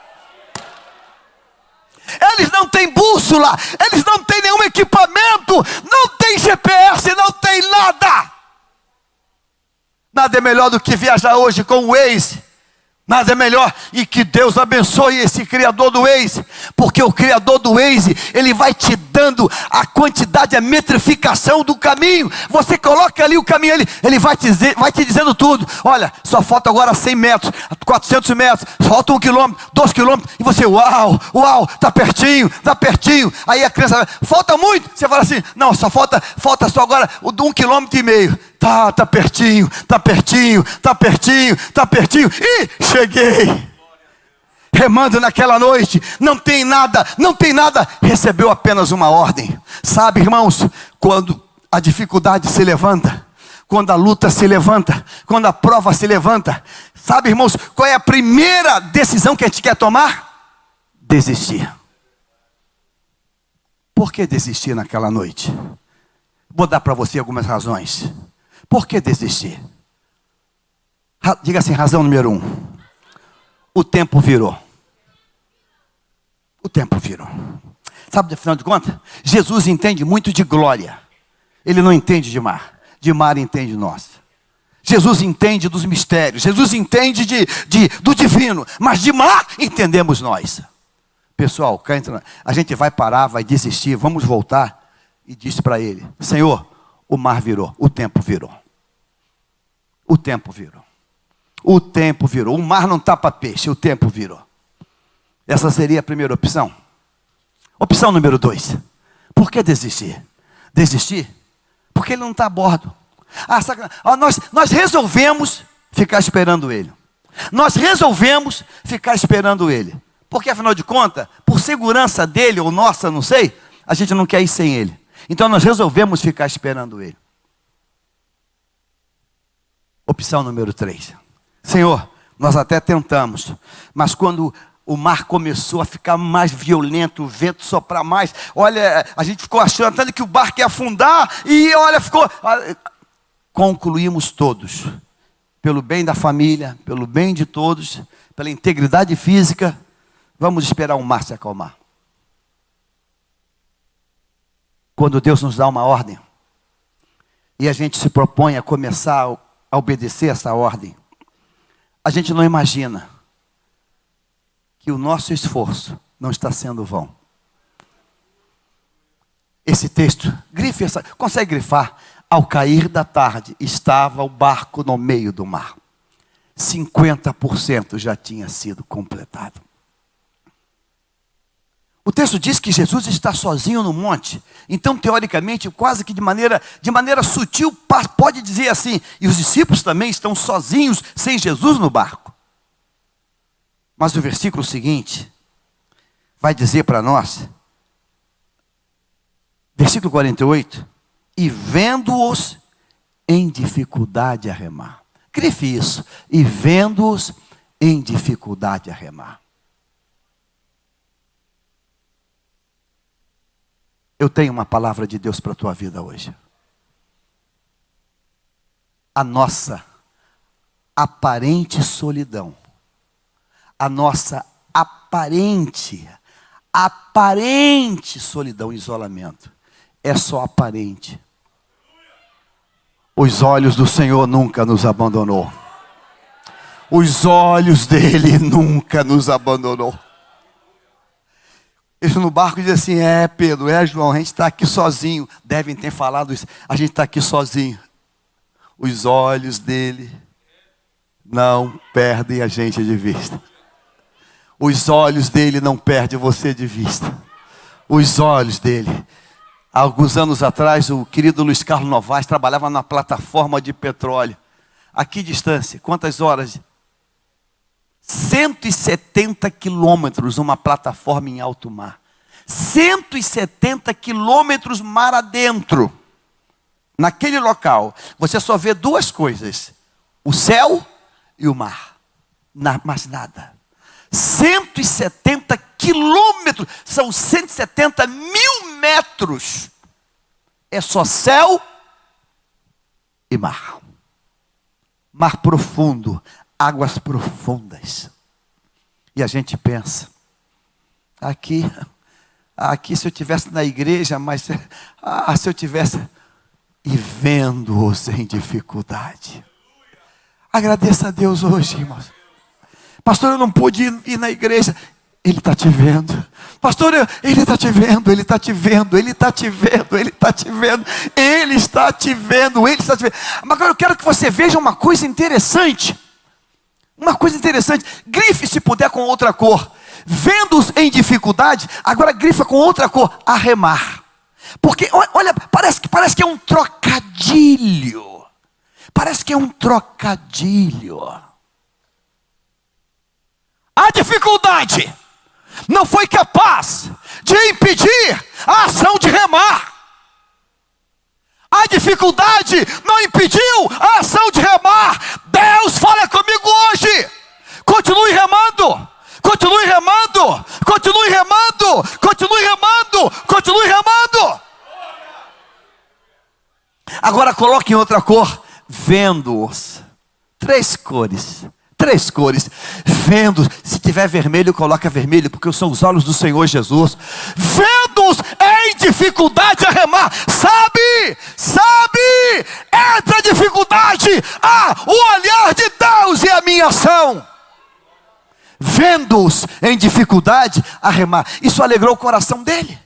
Eles não têm bússola, eles não têm nenhum equipamento, não tem GPS, não tem nada. Nada é melhor do que viajar hoje com o Waze. Nada é melhor, e que Deus abençoe esse criador do Waze, porque o criador do Waze, ele vai te dando a quantidade, a metrificação do caminho. Você coloca ali o caminho, ele vai te dizendo tudo. Olha, só falta agora 100 metros, 400 metros, falta 1 quilômetro, 2 quilômetros, e você, uau, está pertinho. Aí a criança, falta muito, você fala assim: não, falta só agora 1,5 quilômetros. Tá pertinho. E cheguei. Remando naquela noite, não tem nada. Recebeu apenas uma ordem. Sabe, irmãos, quando a dificuldade se levanta, quando a luta se levanta, quando a prova se levanta, sabe, irmãos, qual é a primeira decisão que a gente quer tomar? Desistir. Por que desistir naquela noite? Vou dar para você algumas razões. Por que desistir? Diga assim, razão número 1. O tempo virou. O tempo virou. Sabe, afinal de contas, Jesus entende muito de glória. Ele não entende de mar. De mar entende nós. Jesus entende dos mistérios. Jesus entende do divino. Mas de mar entendemos nós. Pessoal, a gente vai parar, vai desistir, vamos voltar. E disse para ele: Senhor, o mar virou, o tempo virou. O tempo virou. O tempo virou. O mar não tapa peixe, o tempo virou. Essa seria a primeira opção. Opção número 2. Por que desistir? Desistir? Porque ele não está a bordo. Nós resolvemos ficar esperando ele. Nós resolvemos ficar esperando ele. Porque afinal de contas, por segurança dele ou nossa, não sei, a gente não quer ir sem ele. Então nós resolvemos ficar esperando ele. Opção número 3. Senhor, nós até tentamos, mas quando o mar começou a ficar mais violento, o vento soprar mais, olha, a gente ficou achando tanto que o barco ia afundar, e olha, concluímos todos, pelo bem da família, pelo bem de todos, pela integridade física, vamos esperar o mar se acalmar. Quando Deus nos dá uma ordem, e a gente se propõe a começar a obedecer essa ordem, a gente não imagina que o nosso esforço não está sendo vão. Esse texto, consegue grifar? Ao cair da tarde, estava o barco no meio do mar. 50% já tinha sido completado. O texto diz que Jesus está sozinho no monte. Então, teoricamente, quase que de maneira sutil, pode dizer assim, e os discípulos também estão sozinhos, sem Jesus no barco. Mas o versículo seguinte vai dizer para nós, versículo 48, e vendo-os em dificuldade a remar. Grife isso, e vendo-os em dificuldade a remar. Eu tenho uma palavra de Deus para a tua vida hoje. A nossa aparente solidão, a nossa aparente solidão e isolamento, é só aparente. Os olhos do Senhor nunca nos abandonou. Os olhos dele nunca nos abandonou. Eles no barco dizem assim, Pedro, João, a gente está aqui sozinho. Devem ter falado isso, a gente está aqui sozinho. Os olhos dele não perdem a gente de vista. Os olhos dele não perdem você de vista. Os olhos dele. Há alguns anos atrás, o querido Luiz Carlos Novaes trabalhava na plataforma de petróleo. Aqui distância, quantas horas? 170 quilômetros, uma plataforma em alto mar. 170 quilômetros mar adentro. Naquele local, você só vê duas coisas: o céu e o mar. Mais nada. 170 quilômetros, são 170 mil metros. É só céu e mar. Mar profundo, águas profundas. E a gente pensa, aqui se eu tivesse na igreja, mas se eu tivesse, e vendo-os em dificuldade. Agradeça a Deus hoje, irmãos. Pastor, eu não pude ir na igreja. Ele está te vendo. Pastor, Ele está te vendo, Ele está te vendo, Ele está te vendo, Ele está te vendo, Ele está te vendo, Ele está te vendo. Mas agora eu quero que você veja uma coisa interessante. Uma coisa interessante. Grife, se puder, com outra cor. Vendo-os em dificuldade, agora grifa com outra cor, a remar. Porque, olha, parece que é um trocadilho. Parece que é um trocadilho. A dificuldade não foi capaz de impedir a ação de remar. A dificuldade não impediu a ação de remar. Deus fala comigo hoje. Continue remando. Continue remando. Continue remando. Continue remando. Continue remando. Agora coloque em outra cor. Vendo-os. 3 cores. 3 cores. Vendo, se tiver vermelho, coloca vermelho, porque são os olhos do Senhor Jesus. Vendo-os em dificuldade a remar. Sabe, entre a dificuldade, o olhar de Deus e a minha ação. Vendo-os em dificuldade a remar. Isso alegrou o coração dele.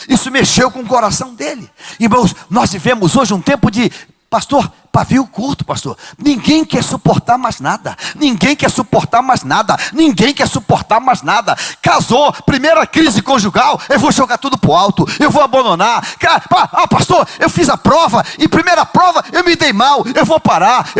Isso mexeu com o coração dele. Irmãos, nós vivemos hoje um tempo de, pastor, pavio curto, pastor. Ninguém quer suportar mais nada. Ninguém quer suportar mais nada. Ninguém quer suportar mais nada. Casou, primeira crise conjugal, eu vou jogar tudo pro alto. Eu vou abandonar. Pastor, eu fiz a prova. E primeira prova eu me dei mal. Eu vou parar.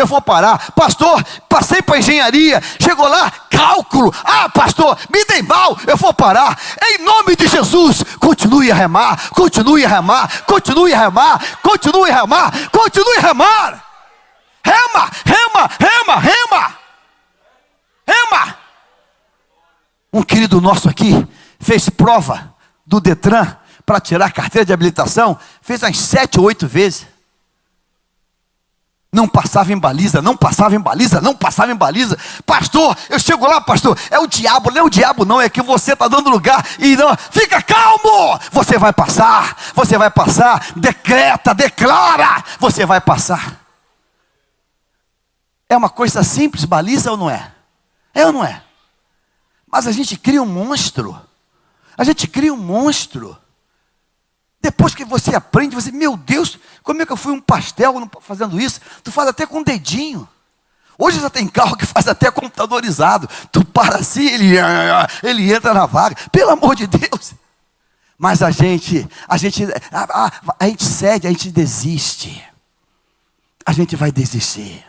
Pastor, passei para engenharia. Chegou lá, cálculo. Pastor, me dei mal. Eu vou parar. Em nome de Jesus, continue a remar. Continue a remar. Continue a remar. Continue a remar. Continue a remar. Rema. Um querido nosso aqui fez prova do Detran para tirar a carteira de habilitação. Fez umas 7 ou 8 vezes. Não passava em baliza. Pastor, eu chego lá, pastor, é o diabo. Não é o diabo não, é que você está dando lugar. E não, fica calmo. Você vai passar. Decreta, declara. Você vai passar. É uma coisa simples, baliza ou não é? É ou não é? Mas a gente cria um monstro. Depois que você aprende, você, meu Deus, como é que eu fui um pastel fazendo isso? Tu faz até com o dedinho. Hoje já tem carro que faz até computadorizado. Tu para assim, ele entra na vaga. Pelo amor de Deus. Mas a gente cede, a gente desiste. A gente vai desistir.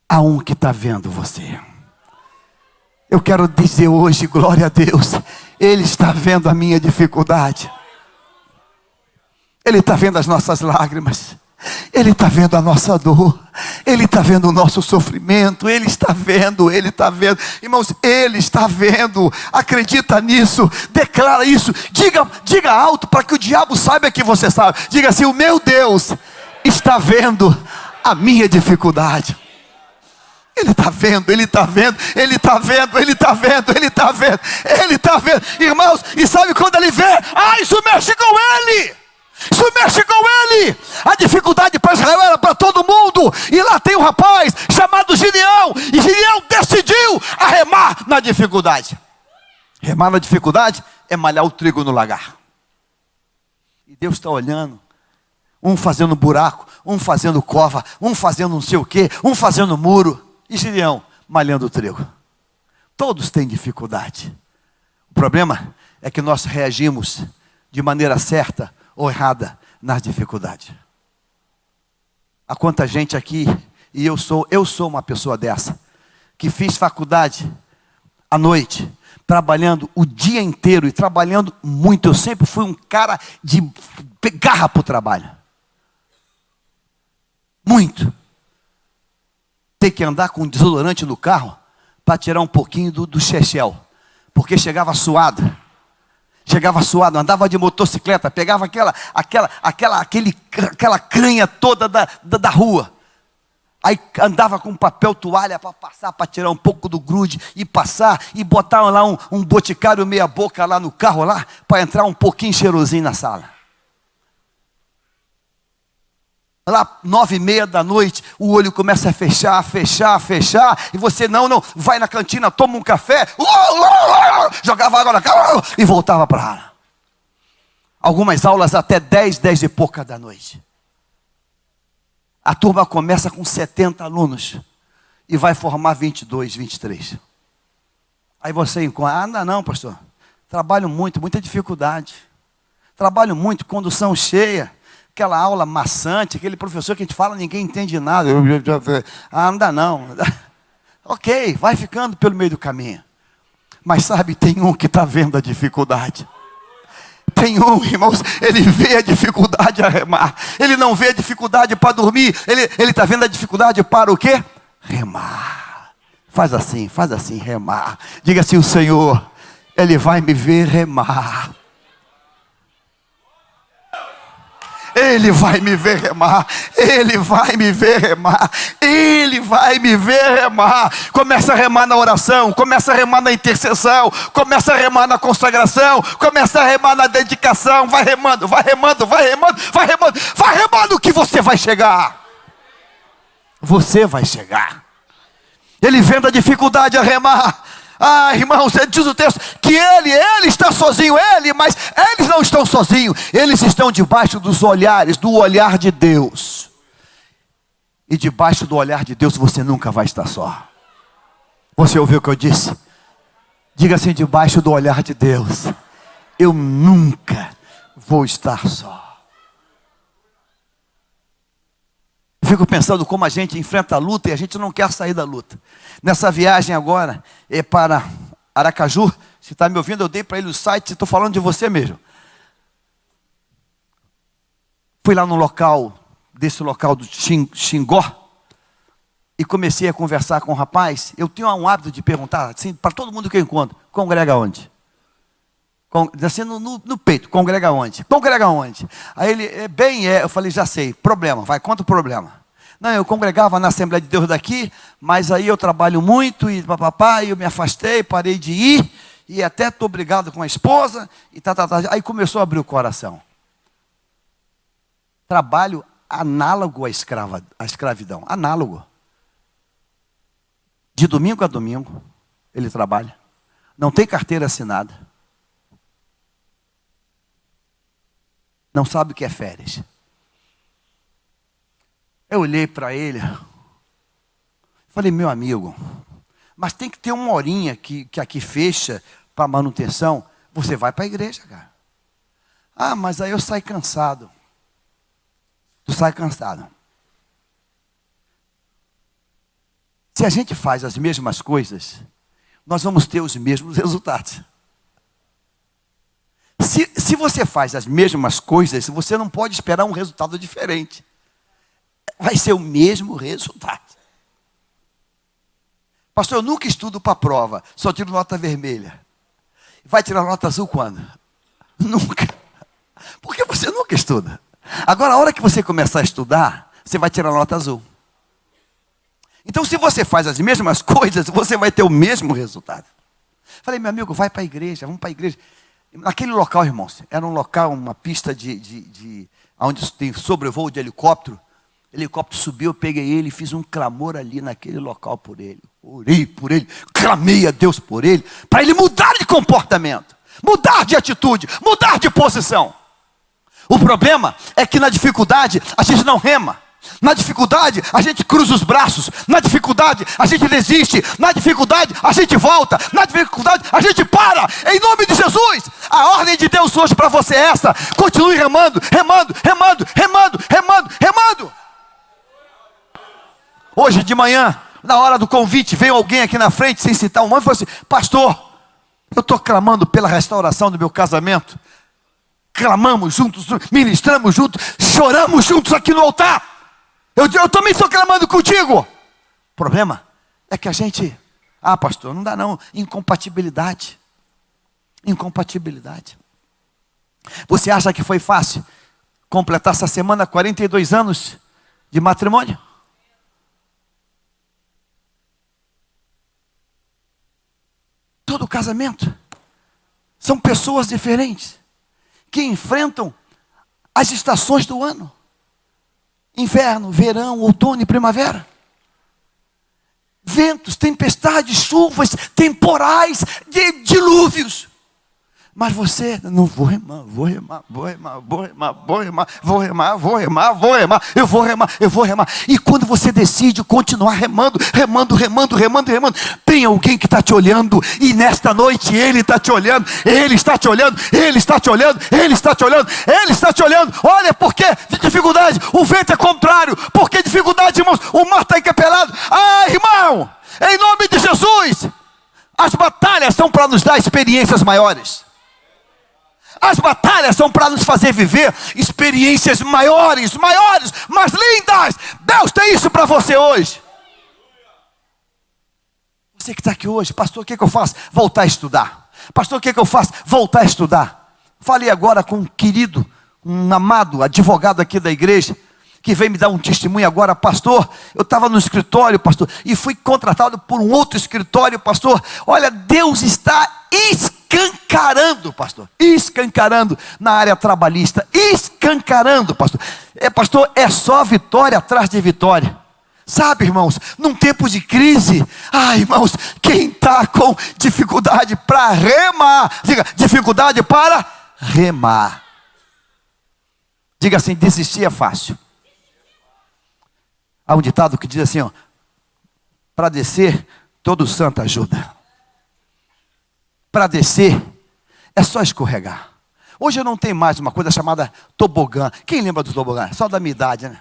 Há um que está vendo você. Eu quero dizer hoje, glória a Deus, Ele está vendo a minha dificuldade. Ele está vendo as nossas lágrimas. Ele está vendo a nossa dor. Ele está vendo o nosso sofrimento. Ele está vendo. Irmãos, Ele está vendo. Acredita nisso. Declara isso. Diga alto para que o diabo saiba que você sabe. Diga assim: o meu Deus está vendo a minha dificuldade. Ele está vendo. Irmãos, e sabe quando Ele vê? Isso mexe com Ele. A dificuldade para Israel era para todo mundo. E lá tem um rapaz chamado Gideão. E Gideão decidiu a remar na dificuldade. Remar na dificuldade é malhar o trigo no lagar. E Deus está olhando. Um fazendo buraco, um fazendo cova, um fazendo não sei o quê, um fazendo muro. E Gideão malhando o trigo. Todos têm dificuldade. O problema é que nós reagimos de maneira certa ou errada nas dificuldades. Há quanta gente aqui, e eu sou uma pessoa dessa, que fiz faculdade à noite, trabalhando o dia inteiro e trabalhando muito. Eu sempre fui um cara de garra para o trabalho. Muito. Ter que andar com desodorante no carro para tirar um pouquinho do chechel, porque chegava suado, andava de motocicleta, pegava aquela canha toda da rua, aí andava com papel toalha para passar, para tirar um pouco do grude e passar, e botavam lá um boticário meia boca lá no carro lá, para entrar um pouquinho cheirosinho na sala. Lá 9:30 da noite, o olho começa a fechar, e você não, vai na cantina, toma um café, jogava água na cara e voltava para lá. Algumas aulas até 10 e pouca da noite. A turma começa com 70 alunos e vai formar 22, 23. Aí você encontra, não, pastor, trabalho muito, muita dificuldade. Trabalho muito, condução cheia. Aquela aula maçante, aquele professor que a gente fala, ninguém entende nada. Não dá não. Ok, vai ficando pelo meio do caminho. Mas sabe, tem um que está vendo a dificuldade. Tem um, irmãos, ele vê a dificuldade a remar. Ele não vê a dificuldade para dormir. Ele está vendo a dificuldade para o quê? Remar. Faz assim, remar. Diga assim: o Senhor, Ele vai me ver remar. Ele vai me ver remar. Começa a remar na oração, começa a remar na intercessão, começa a remar na consagração, começa a remar na dedicação. Vai remando que você vai chegar. Você vai chegar. Ele vendo a dificuldade a remar. Irmãos, diz o texto que ele está sozinho, mas eles não estão sozinhos. Eles estão debaixo dos olhares, do olhar de Deus. E debaixo do olhar de Deus você nunca vai estar só. Você ouviu o que eu disse? Diga assim: debaixo do olhar de Deus, eu nunca vou estar só. Eu fico pensando como a gente enfrenta a luta e a gente não quer sair da luta. Nessa viagem agora, é para Aracaju. Se está me ouvindo, eu dei para ele o site, estou falando de você mesmo. Fui lá no local, desse local do Xingó, e comecei a conversar com o rapaz. Eu tenho um hábito de perguntar, assim, para todo mundo que eu encontro: congrega onde? Assim, no peito, congrega onde? Congrega onde? Aí ele, eu falei: já sei, problema, vai, conta o problema. Não, eu congregava na Assembleia de Deus daqui, mas aí eu trabalho muito, e papapá, e eu me afastei, parei de ir, e até estou brigado com a esposa, e tá. Aí começou a abrir o coração. Trabalho análogo à escravidão, análogo. De domingo a domingo, ele trabalha. Não tem carteira assinada. Não sabe o que é férias. Eu olhei para ele, falei: meu amigo, mas tem que ter uma horinha que aqui fecha para manutenção. Você vai para a igreja, cara. Ah, mas aí eu saio cansado. Tu sai cansado. Se a gente faz as mesmas coisas, nós vamos ter os mesmos resultados. Se você faz as mesmas coisas, você não pode esperar um resultado diferente. Vai ser o mesmo resultado. Pastor, eu nunca estudo para a prova, só tiro nota vermelha. Vai tirar nota azul quando? Nunca. Porque você nunca estuda. Agora, a hora que você começar a estudar, você vai tirar nota azul. Então, se você faz as mesmas coisas, você vai ter o mesmo resultado. Falei: meu amigo, vai para a igreja, vamos para a igreja. Naquele local, irmãos, era um local, uma pista onde tem sobrevoo de helicóptero. O helicóptero subiu, eu peguei ele e fiz um clamor ali naquele local por ele. Orei por ele, clamei a Deus por ele, para ele mudar de comportamento, mudar de atitude, mudar de posição. O problema é que na dificuldade a gente não rema. Na dificuldade a gente cruza os braços. Na dificuldade a gente desiste. Na dificuldade a gente volta. Na dificuldade a gente para. Em nome de Jesus, a ordem de Deus hoje para você é essa: continue remando, remando, remando, remando, remando, remando. Hoje de manhã, na hora do convite, veio alguém aqui na frente, sem citar um nome, e falou assim: pastor, eu estou clamando pela restauração do meu casamento. Clamamos juntos, ministramos juntos, choramos juntos aqui no altar. Eu também estou clamando contigo. O problema é que a gente... pastor, não dá não. Incompatibilidade. Incompatibilidade. Você acha que foi fácil completar essa semana 42 anos de matrimônio? Todo casamento são pessoas diferentes que enfrentam as estações do ano: inverno, verão, outono e primavera. Ventos, tempestades, chuvas, temporais, dilúvios. Mas você, não vou remar, vou remar, vou remar, vou remar, vou remar, vou remar, vou remar, vou remar, eu vou remar, eu vou remar. E quando você decide continuar remando, remando, remando, remando, remando, tem alguém que está te olhando, e nesta noite ele está te olhando, ele está te olhando, ele está te olhando, ele está te olhando, ele está te olhando. Olha, porque de dificuldade, o vento é contrário, porque dificuldade, irmãos, o mar está encapelado. Irmão, em nome de Jesus, as batalhas são para nos dar experiências maiores. As batalhas são para nos fazer viver experiências maiores, maiores, mais lindas. Deus tem isso para você hoje. Você que está aqui hoje: pastor, o que eu faço? Voltar a estudar. Pastor, o que eu faço? Voltar a estudar. Falei agora com um querido, um amado advogado aqui da igreja, que veio me dar um testemunho agora. Pastor, eu estava no escritório, pastor, e fui contratado por um outro escritório, pastor. Olha, Deus está escancarando, pastor, escancarando na área trabalhista, escancarando, pastor. Pastor, é só vitória atrás de vitória. Sabe, irmãos, num tempo de crise, irmãos, quem está com dificuldade para remar, diga, dificuldade para remar. Diga assim: desistir é fácil. Há um ditado que diz assim, ó: para descer, todo santo ajuda. Para descer, é só escorregar. Hoje eu não tenho mais uma coisa chamada tobogã. Quem lembra do tobogã? Só da minha idade, né?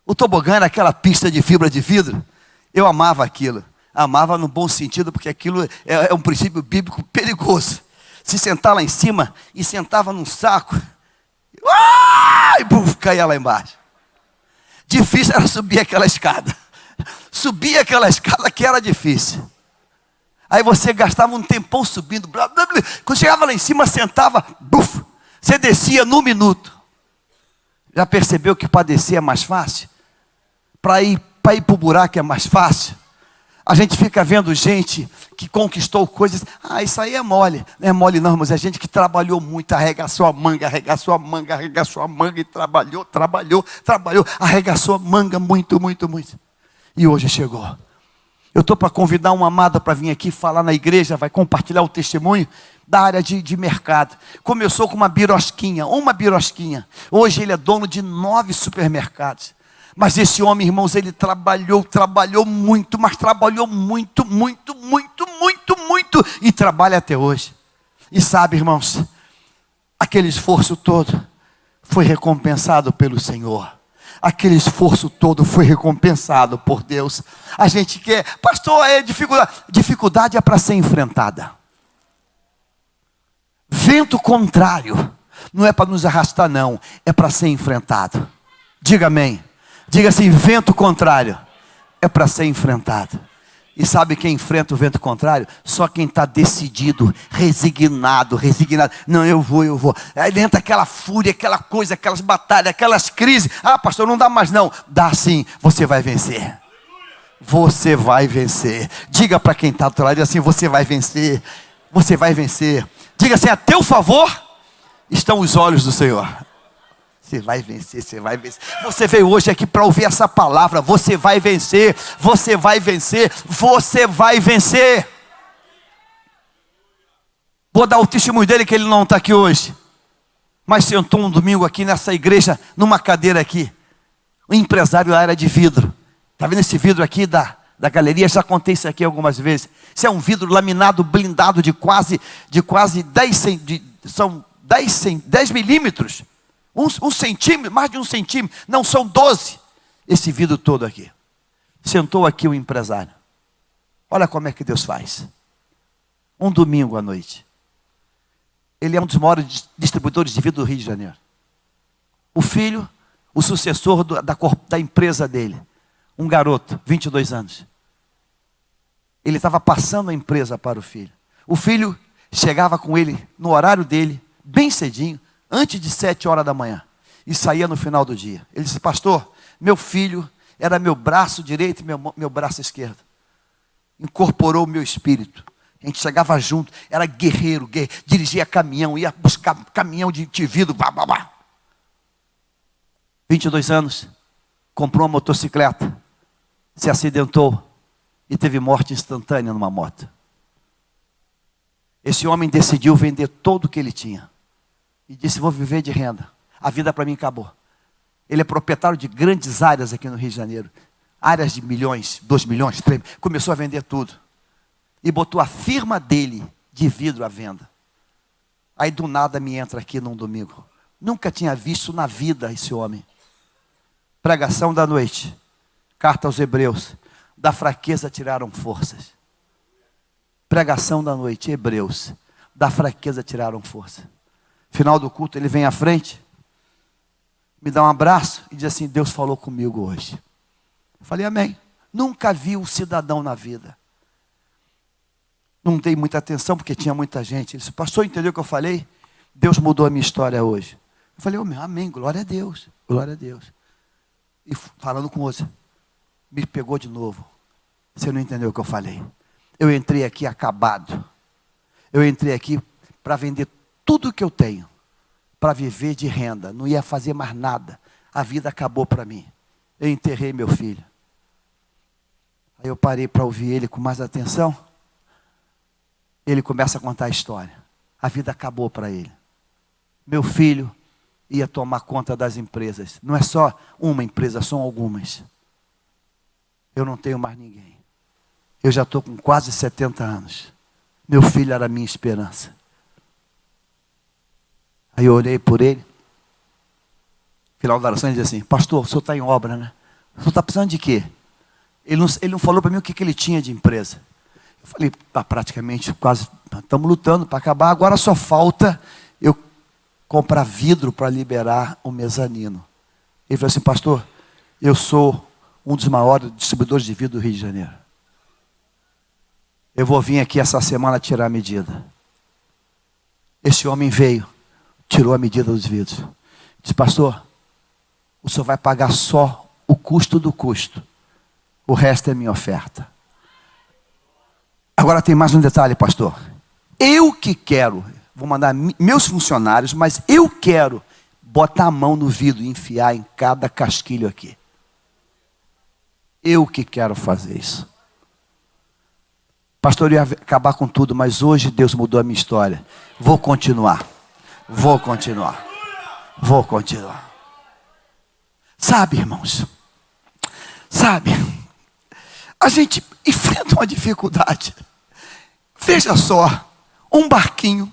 O tobogã era aquela pista de fibra de vidro. Eu amava aquilo. Amava no bom sentido, porque aquilo é um princípio bíblico perigoso. Se sentar lá em cima e sentava num saco, e buf, caía lá embaixo. Difícil era subir aquela escada. Subir aquela escada que era difícil. Aí você gastava um tempão subindo. Blá, blá, blá. Quando chegava lá em cima, sentava, buf, você descia num minuto. Já percebeu que para descer é mais fácil? Para ir para o buraco é mais fácil? A gente fica vendo gente que conquistou coisas. Isso aí é mole. Não é mole não, mas é gente que trabalhou muito, arregaçou a manga, e trabalhou, arregaçou a manga muito. E hoje chegou. Eu estou para convidar uma amada para vir aqui falar na igreja, vai compartilhar o testemunho da área de mercado. Começou com uma birosquinha. Hoje ele é dono de 9 supermercados. Mas esse homem, irmãos, ele trabalhou muito, mas trabalhou muito, e trabalha até hoje. E sabe, irmãos, aquele esforço todo foi recompensado pelo Senhor. Aquele esforço todo foi recompensado por Deus. A gente quer, pastor, dificuldade é para ser enfrentada. Vento contrário não é para nos arrastar não, é para ser enfrentado. Diga amém. Diga assim: vento contrário é para ser enfrentado. E sabe quem enfrenta o vento contrário? Só quem está decidido, resignado. Não, eu vou. Aí entra aquela fúria, aquela coisa, aquelas batalhas, aquelas crises. Pastor, não dá mais não. Dá sim, você vai vencer. Você vai vencer. Diga para quem está do outro lado assim: você vai vencer. Você vai vencer. Diga assim: a teu favor estão os olhos do Senhor. Você vai vencer. Você veio hoje aqui para ouvir essa palavra. Você vai vencer. Vou dar o testemunho dele, que ele não está aqui hoje, mas sentou um domingo aqui nessa igreja, numa cadeira aqui. Um empresário da área de vidro. Está vendo esse vidro aqui da galeria? Já contei isso aqui algumas vezes. Isso é um vidro laminado, blindado de quase 10 milímetros. Um centímetro, mais de 1 centímetro. Não, são 12. Esse vidro todo aqui. Sentou aqui o empresário. Olha como é que Deus faz. Um domingo à noite. Ele é um dos maiores distribuidores de vidro do Rio de Janeiro. O filho, o sucessor da empresa dele. Um garoto, 22 anos. Ele estava passando a empresa para o filho. O filho chegava com ele no horário dele, bem cedinho, antes de 7 horas da manhã, e saía no final do dia. Ele disse: pastor, meu filho era meu braço direito e meu braço esquerdo. Incorporou o meu espírito. A gente chegava junto, era guerreiro, dirigia caminhão, ia buscar caminhão de vidro. 22 anos, comprou uma motocicleta, se acidentou e teve morte instantânea numa moto. Esse homem decidiu vender tudo o que ele tinha. E disse: vou viver de renda. A vida para mim acabou. Ele é proprietário de grandes áreas aqui no Rio de Janeiro. Áreas de milhões, 2 milhões, 3 milhões. Começou a vender tudo. E botou a firma dele de vidro à venda. Aí do nada me entra aqui num domingo. Nunca tinha visto na vida esse homem. Pregação da noite. Carta aos Hebreus. Da fraqueza tiraram forças. Pregação da noite, Hebreus. Da fraqueza tiraram força. Final do culto, ele vem à frente, me dá um abraço e diz assim: Deus falou comigo hoje. Eu falei: amém. Nunca vi um cidadão na vida. Não dei muita atenção porque tinha muita gente. Ele disse: pastor, entendeu o que eu falei? Deus mudou a minha história hoje. Eu falei: amém, glória a Deus. E falando com outro, me pegou de novo. Você não entendeu o que eu falei? Eu entrei aqui acabado. Eu entrei aqui para vender tudo que eu tenho, para viver de renda. Não ia fazer mais nada. A vida acabou para mim. Eu enterrei meu filho. Aí eu parei para ouvir ele com mais atenção. Ele começa a contar a história. A vida acabou para ele. Meu filho ia tomar conta das empresas. Não é só uma empresa, são algumas. Eu não tenho mais ninguém. Eu já estou com quase 70 anos. Meu filho era a minha esperança. Aí eu orei por ele. Final da oração, ele disse assim: pastor, o senhor está em obra, né? O senhor está precisando de quê? Ele não falou para mim o que ele tinha de empresa. Eu falei: está praticamente quase, estamos lutando para acabar. Agora só falta eu comprar vidro para liberar o mezanino. Ele falou assim: pastor, eu sou um dos maiores distribuidores de vidro do Rio de Janeiro. Eu vou vir aqui essa semana tirar a medida. Esse homem veio, tirou a medida dos vidros. Disse: pastor, o senhor vai pagar só o custo do custo. O resto é minha oferta. Agora tem mais um detalhe, pastor. Eu que quero, vou mandar meus funcionários, mas eu quero botar a mão no vidro e enfiar em cada casquilho aqui. Eu que quero fazer isso. Pastor, eu ia acabar com tudo, mas hoje Deus mudou a minha história. Vou continuar. Vou continuar. Vou continuar. Sabe, irmãos? Sabe? A gente enfrenta uma dificuldade. Veja só, um barquinho,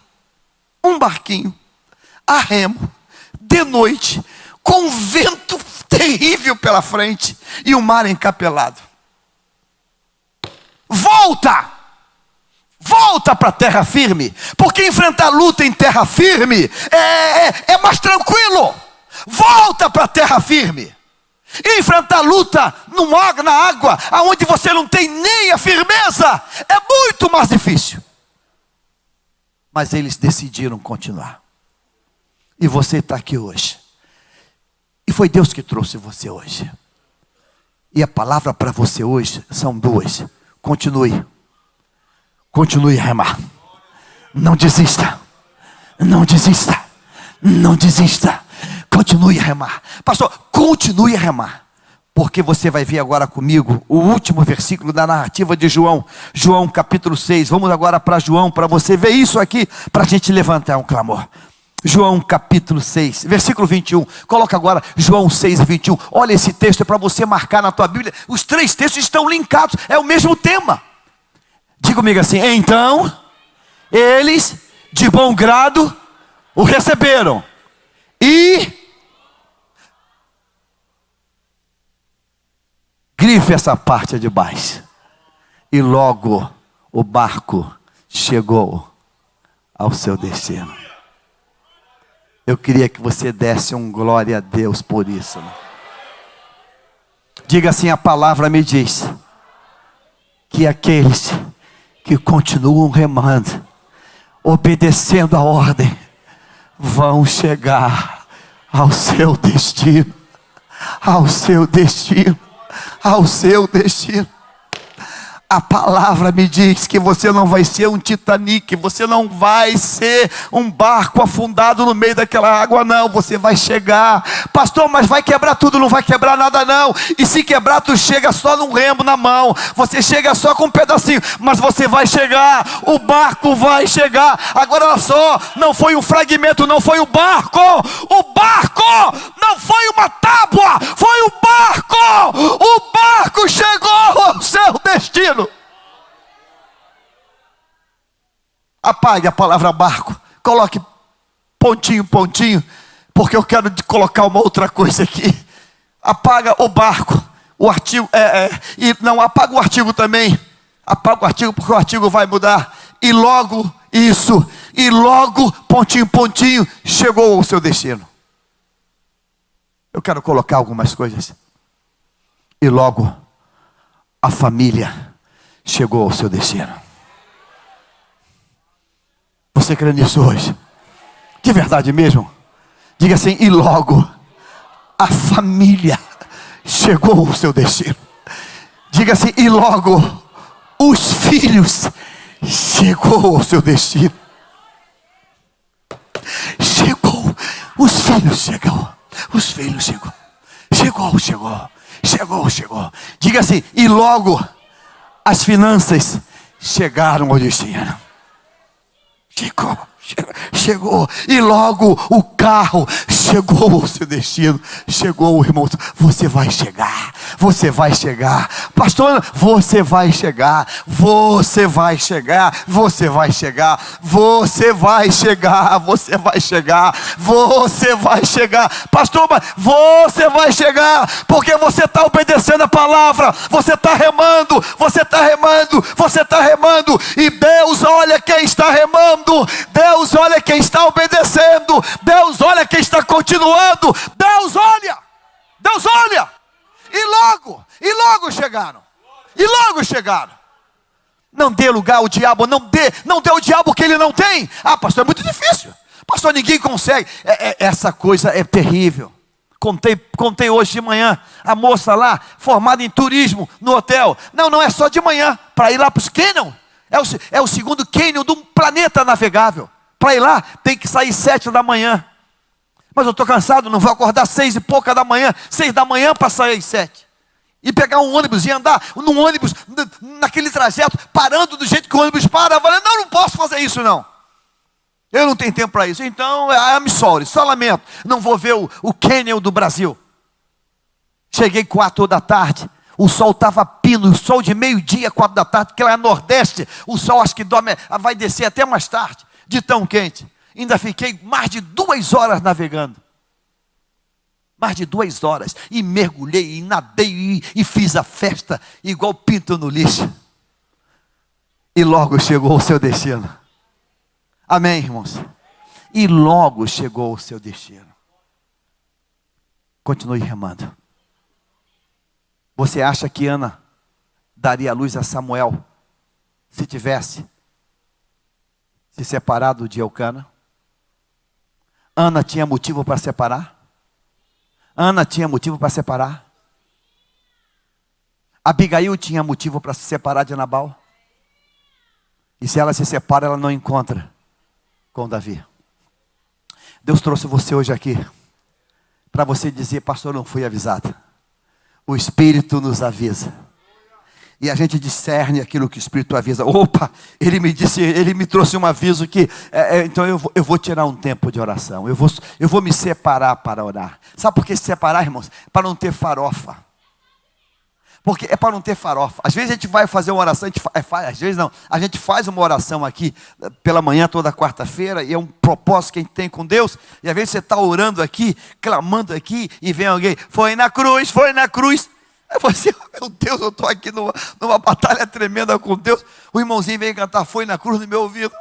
a remo, de noite, com um vento terrível pela frente e o mar encapelado. Volta para a terra firme, porque enfrentar luta em terra firme é mais tranquilo. Volta para a terra firme. E enfrentar luta na água, aonde você não tem nem a firmeza, é muito mais difícil. Mas eles decidiram continuar. E você está aqui hoje. E foi Deus que trouxe você hoje. E a palavra para você hoje são duas. Continue a remar. Não desista. Continue a remar. Pastor, continue a remar. Porque você vai ver agora comigo o último versículo da narrativa de João. João capítulo 6. Vamos agora para João, para você ver isso aqui, para a gente levantar um clamor. João capítulo 6, versículo 21. Coloca agora João 6, 21. Olha esse texto, é para você marcar na tua Bíblia. Os três textos estão linkados, é o mesmo tema. Diga comigo assim: então eles de bom grado o receberam. E grife essa parte de baixo. E logo o barco chegou ao seu destino. Eu queria que você desse um glória a Deus por isso. Né? Diga assim: a palavra me diz que aqueles que continuam remando, obedecendo a ordem, vão chegar ao seu destino. Ao seu destino. Ao seu destino. A palavra me diz que você não vai ser um Titanic, você não vai ser um barco afundado no meio daquela água, não. Você vai chegar. Pastor, mas vai quebrar tudo? Não vai quebrar nada, não. E se quebrar, tu chega só num remo na mão. Você chega só com um pedacinho, mas você vai chegar. O barco vai chegar. Agora olha só, não foi um fragmento, não foi o barco. O barco não foi uma tábua, foi o barco. O barco chegou ao seu destino. Apague a palavra barco, coloque pontinho, porque eu quero colocar uma outra coisa aqui. Apaga o barco, o artigo, e não, apaga o artigo também. Apaga o artigo, porque o artigo vai mudar. E logo isso, e logo pontinho, chegou ao seu destino. Eu quero colocar algumas coisas. E logo a família chegou ao seu destino. Você crê nisso hoje? De verdade mesmo? Diga assim: e logo a família chegou ao seu destino. Diga assim: e logo os filhos chegou ao seu destino. Chegou, os filhos chegou. Os filhos chegou. Chegou. Diga assim: e logo as finanças chegaram ao destino. chegou, e logo o carro chegou ao seu destino. Chegou, irmão, você vai chegar, pastor, você vai chegar, você vai chegar, você vai chegar, você vai chegar, você vai chegar, você vai chegar, pastor, mas você vai chegar, porque você está obedecendo a palavra, você está remando, você está remando, você está remando, e Deus olha quem está remando, Deus olha quem está obedecendo, Deus olha quem está continuando, Deus olha, e logo chegaram. Não dê lugar ao diabo, não dê ao diabo o que ele não tem. Ah, pastor, é muito difícil, pastor, ninguém consegue, essa coisa é terrível. Contei hoje de manhã, a moça lá, formada em turismo, no hotel, não é só de manhã, para ir lá para os cânions, é o segundo cânion do planeta navegável, para ir lá, tem que sair 7 da manhã, mas eu estou cansado, não vou acordar 6 e pouca da manhã, 6 da manhã para sair às 7, e pegar um ônibus, e andar num ônibus, naquele trajeto, parando do jeito que o ônibus para, eu falei, não posso fazer isso não, eu não tenho tempo para isso, então, I'm sorry, só lamento, não vou ver o cânion do Brasil. Cheguei 4 da tarde, o sol estava pino, o sol de meio-dia, 4 da tarde, porque lá é Nordeste, o sol acho que vai descer até mais tarde, de tão quente. Ainda fiquei mais de 2 horas navegando. Mais de 2 horas. E mergulhei, e nadei, e fiz a festa, igual pinto no lixo. E logo chegou o seu destino. Amém, irmãos? E logo chegou o seu destino. Continue remando. Você acha que Ana daria luz a Samuel se tivesse se separado de Eucana? Ana tinha motivo para separar? Abigail tinha motivo para se separar de Nabal? E se ela se separa, ela não encontra com Davi. Deus trouxe você hoje aqui para você dizer, pastor, não fui avisado. O Espírito nos avisa. E a gente discerne aquilo que o Espírito avisa. Opa, ele me trouxe um aviso que, então eu vou tirar um tempo de oração. Eu vou me separar para orar. Sabe por que se separar, irmãos? Para não ter farofa. Porque é para não ter farofa. Às vezes a gente vai fazer uma oração, às vezes não. A gente faz uma oração aqui pela manhã, toda quarta-feira, e é um propósito que a gente tem com Deus. E às vezes você está orando aqui, clamando aqui, e vem alguém, foi na cruz. Aí você, meu Deus, eu estou aqui numa batalha tremenda com Deus. O irmãozinho vem cantar, foi na cruz no meu ouvido.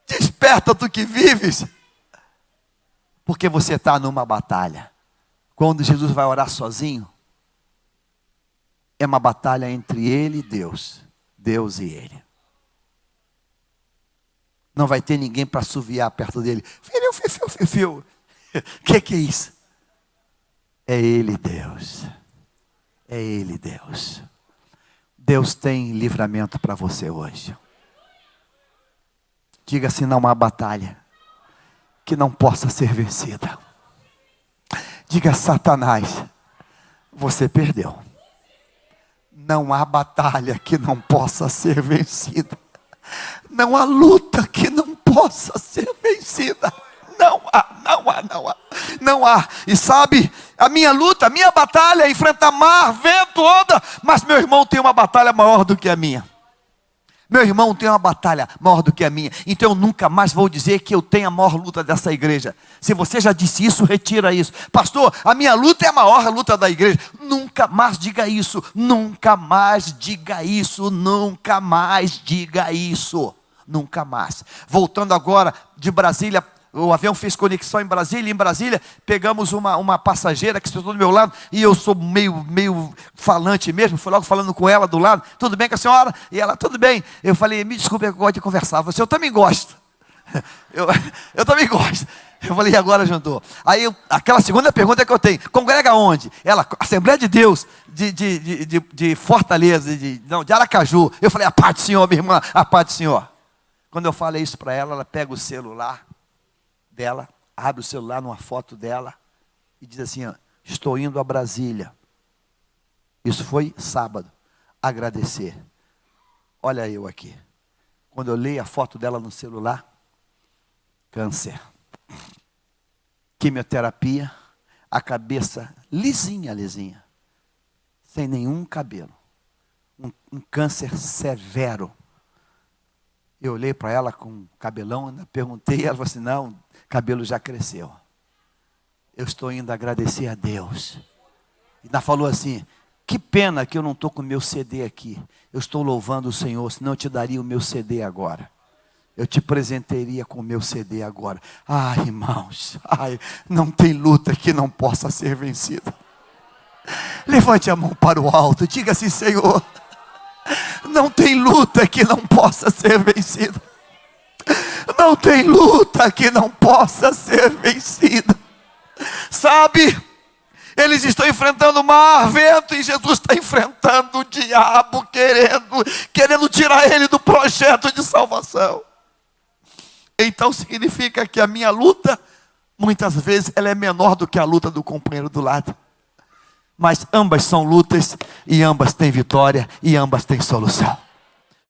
Desperta tu que vives. Porque você está numa batalha. Quando Jesus vai orar sozinho, é uma batalha entre ele e Deus. Deus e ele. Não vai ter ninguém para assoviar perto dele. Filho. Que é isso? É ele, Deus. É ele, Deus. Deus tem livramento para você hoje. Diga assim, não há batalha que não possa ser vencida. Diga, Satanás, você perdeu. Não há batalha que não possa ser vencida. Não há luta que não possa ser vencida. Não há. E sabe, a minha luta, a minha batalha é enfrentar mar, vento, onda. Mas meu irmão tem uma batalha maior do que a minha. Meu irmão tem uma batalha maior do que a minha. Então eu nunca mais vou dizer que eu tenho a maior luta dessa igreja. Se você já disse isso, retira isso. Pastor, a minha luta é a maior luta da igreja. Nunca mais diga isso. Nunca mais diga isso. Nunca mais diga isso. Nunca mais. Voltando agora de Brasília. O avião fez conexão em Brasília, pegamos uma passageira que sentou do meu lado, e eu sou meio falante mesmo, fui logo falando com ela do lado, tudo bem com a senhora? E ela, tudo bem. Eu falei, me desculpe, eu gosto de conversar. Você, eu também gosto. Eu também gosto. Eu falei, e agora, jantou? Aí, aquela segunda pergunta que eu tenho, congrega onde? Ela, Assembleia de Deus, de Fortaleza, de Aracaju. Eu falei, a paz do Senhor, minha irmã, a paz do Senhor. Quando eu falei isso para ela, ela pega o celular dela, abre o celular numa foto dela e diz assim, ó, estou indo a Brasília. Isso foi sábado. Agradecer. Olha eu aqui. Quando eu olhei a foto dela no celular, câncer, quimioterapia, a cabeça lisinha, sem nenhum cabelo, um câncer severo. Eu olhei para ela com um cabelão, ainda perguntei, ela falou assim, não, cabelo já cresceu. Eu estou indo agradecer a Deus. E ainda falou assim, que pena que eu não estou com o meu CD aqui. Eu estou louvando o Senhor, senão eu te daria o meu CD agora. Eu te presentearia com o meu CD agora. Ai, irmãos, não tem luta que não possa ser vencida. Levante a mão para o alto, diga assim, Senhor, não tem luta que não possa ser vencida. Não tem luta que não possa ser vencida. Sabe, eles estão enfrentando mar, vento, e Jesus está enfrentando o diabo, querendo tirar ele do projeto de salvação. Então significa que a minha luta, muitas vezes, ela é menor do que a luta do companheiro do lado. Mas ambas são lutas, e ambas têm vitória, e ambas têm solução.